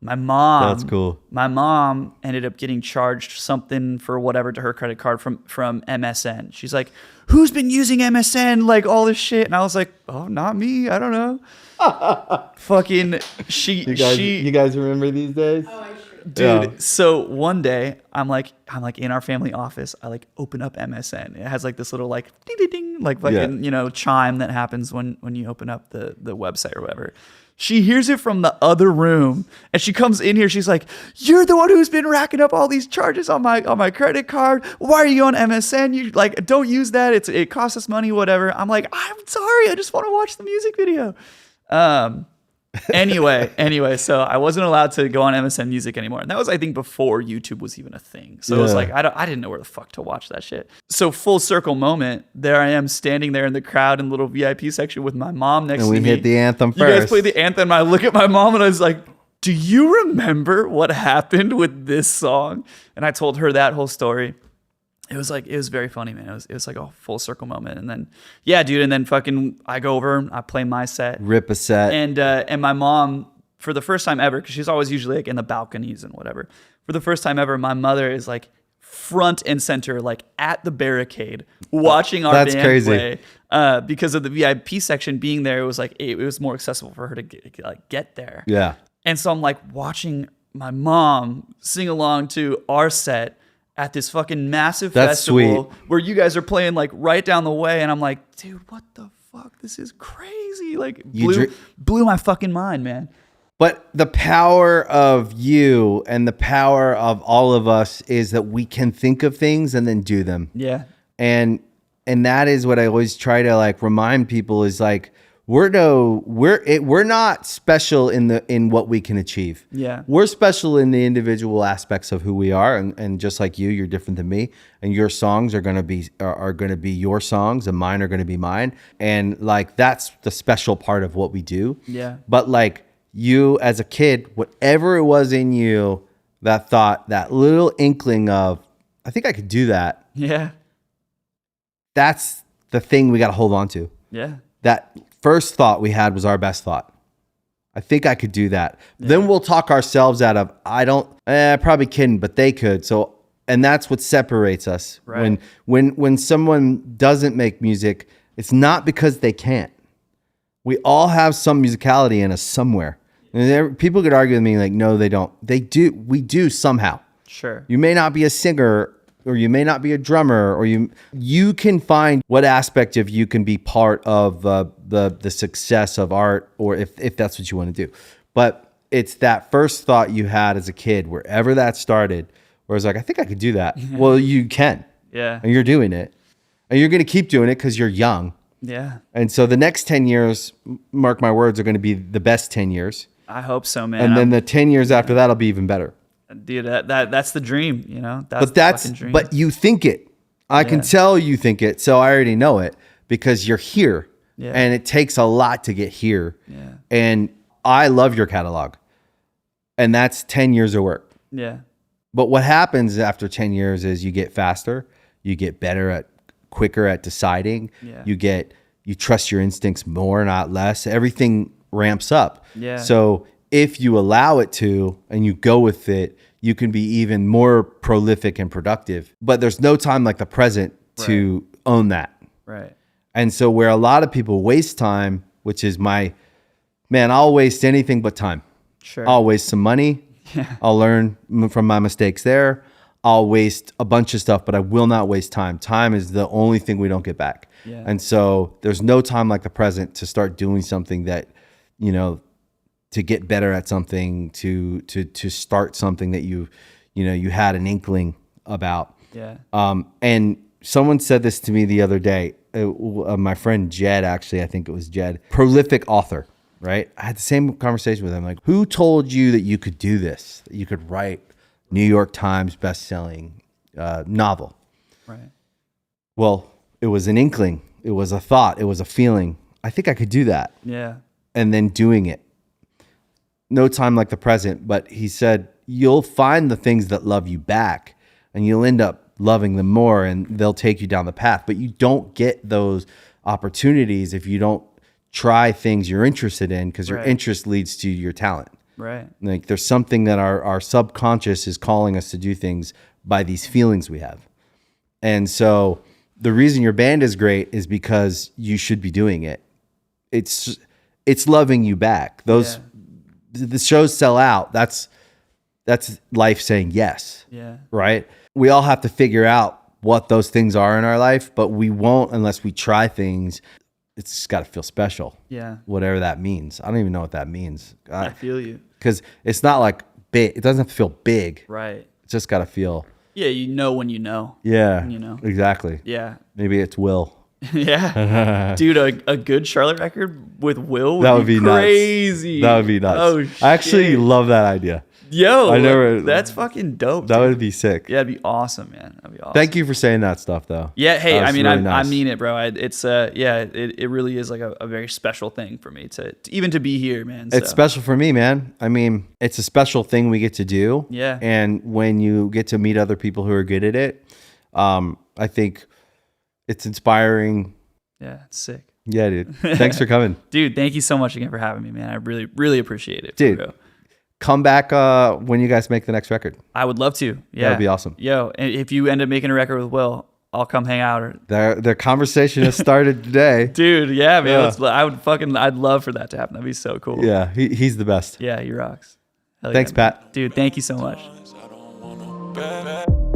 My mom, that's cool. My mom ended up getting charged something for whatever to her credit card from MSN. She's like, "Who's been using MSN? Like all this shit?" And I was like, "Oh, not me. I don't know." Fucking You guys remember these days? Oh, I sure. dude. Yeah. So one day, I'm like in our family office. I like open up MSN. It has like this little like ding ding ding, like fucking you know, chime that happens when you open up the website or whatever. She hears it from the other room, and she comes in here. She's like, "You're the one who's been racking up all these charges on my credit card. Why are you on MSN? You like don't use that. It costs us money, whatever." I'm like, "I'm sorry. I just want to watch the music video." Anyway, so I wasn't allowed to go on MSN Music anymore, and that was, I think, before YouTube was even a thing. So it was like I didn't know where the fuck to watch that shit. So full circle moment, there I am standing there in the crowd in the little VIP section with my mom next to me. And we hit the anthem first. You guys played the anthem, and I look at my mom and I was like, "Do you remember what happened with this song?" And I told her that whole story. It was very funny, man. It was like a full circle moment. And then, yeah, dude. And then fucking, I go over, I play my set. Rip a set. And my mom, for the first time ever, because she's always usually like in the balconies and whatever. For the first time ever, my mother is like front and center, like at the barricade, watching our band play. Because of the VIP section being there, it was like, it was more accessible for her to get there. Yeah. And so I'm like watching my mom sing along to our set at this fucking massive festival where you guys are playing like right down the way, and I'm like, dude, what the fuck? This is crazy. Like blew my fucking mind, man. But the power of you and the power of all of us is that we can think of things and then do them. Yeah. And that is what I always try to like remind people is like, we're not special in what we can achieve. Yeah. We're special in the individual aspects of who we are, and just like you're different than me, and your songs are gonna be your songs, and mine are gonna be mine, and like that's the special part of what we do. Yeah. But like you as a kid, whatever it was in you that thought, that little inkling of, I think I could do that. Yeah. That's the thing we got to hold on to. Yeah. That first thought we had was our best thought. I think I could do that. Yeah. Then we'll talk ourselves out of, probably kidding, but they could. So, and that's what separates us. Right. When someone doesn't make music, it's not because they can't. We all have some musicality in us somewhere. And people could argue with me like, no, they don't. They do. We do somehow. Sure. You may not be a singer, or you may not be a drummer, or you can find what aspect of you can be part of the success of art, or if that's what you want to do. But it's that first thought you had as a kid, wherever that started, where it's like, I think I could do that. Well, you can. Yeah. And you're doing it. And you're going to keep doing it because you're young. Yeah. And so the next 10 years, mark my words, are going to be the best 10 years. I hope so, man. And then the 10 years after that'll be even better. Dude, that's the dream, you know? But but you think it. I can tell you think it, so I already know it because you're here. Yeah. And it takes a lot to get here. Yeah. And I love your catalog. And that's 10 years of work. Yeah. But what happens after 10 years is you get faster, you get quicker at deciding. Yeah. You trust your instincts more, not less. Everything ramps up. Yeah. So if you allow it to and you go with it, you can be even more prolific and productive. But there's no time like the present to own that. Right. And so where a lot of people waste time, which is I'll waste anything but time. Sure. I'll waste some money. Yeah. I'll learn from my mistakes there. I'll waste a bunch of stuff, but I will not waste time. Time is the only thing we don't get back. Yeah. And so there's no time like the present to start doing something that, to get better at something, to start something that you had an inkling about. Yeah. And someone said this to me the other day. My friend Jed, actually, I think it was Jed, prolific author, right? I had the same conversation with him. Like, who told you that you could do this? That you could write New York Times best-selling novel? Right. Well, it was an inkling. It was a thought. It was a feeling. I think I could do that. Yeah. And then doing it. No time like the present, but he said, you'll find the things that love you back and you'll end up loving them more and they'll take you down the path. But you don't get those opportunities if you don't try things you're interested in, because your interest leads to your talent. Right. Like there's something that our subconscious is calling us to do things by these feelings we have. And so the reason your band is great is because you should be doing it. It's loving you back. The shows sell out. That's life saying yes. Yeah. Right? We all have to figure out what those things are in our life, but we won't unless we try things. It's just got to feel special. Yeah. Whatever that means. I don't even know what that means. I feel you. Because it's not like big. It doesn't have to feel big. Right. It's just got to feel. Yeah, you know when you know. Yeah. When you know. Exactly. Yeah. Maybe it's Will. Yeah. Dude, a good Charlotte record with Will would be crazy. Nuts. That would be nuts. Oh, shit. I actually love that idea. Yo, that's fucking dope. That would be sick. Yeah, it'd be awesome, man. That'd be awesome. Thank you for saying that stuff, though. Yeah, hey, I mean, really nice. I mean it, bro. It really is like a very special thing for me to even to be here, man. It's special for me, man. I mean, it's a special thing we get to do. Yeah. And when you get to meet other people who are good at it, I think it's inspiring. Yeah, it's sick. Yeah, dude. Thanks for coming. Dude, thank you so much again for having me, man. I really, really appreciate it. Dude, come back when you guys make the next record. I would love to. Yeah. That would be awesome. Yo, and if you end up making a record with Will, I'll come hang out. The conversation has started today. Dude, yeah, man. Yeah. I'd love for that to happen. That'd be so cool. Yeah, he's the best. Yeah, he rocks. Hell Thanks, yeah, Pat. Dude, thank you so much.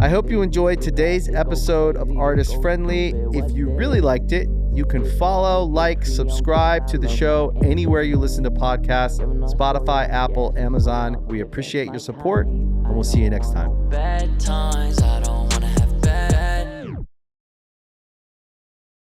I hope you enjoyed today's episode of Artist Friendly. If you really liked it, you can follow, like, subscribe to the show anywhere you listen to podcasts, Spotify, Apple, Amazon. We appreciate your support, and we'll see you next time. Bad times, I don't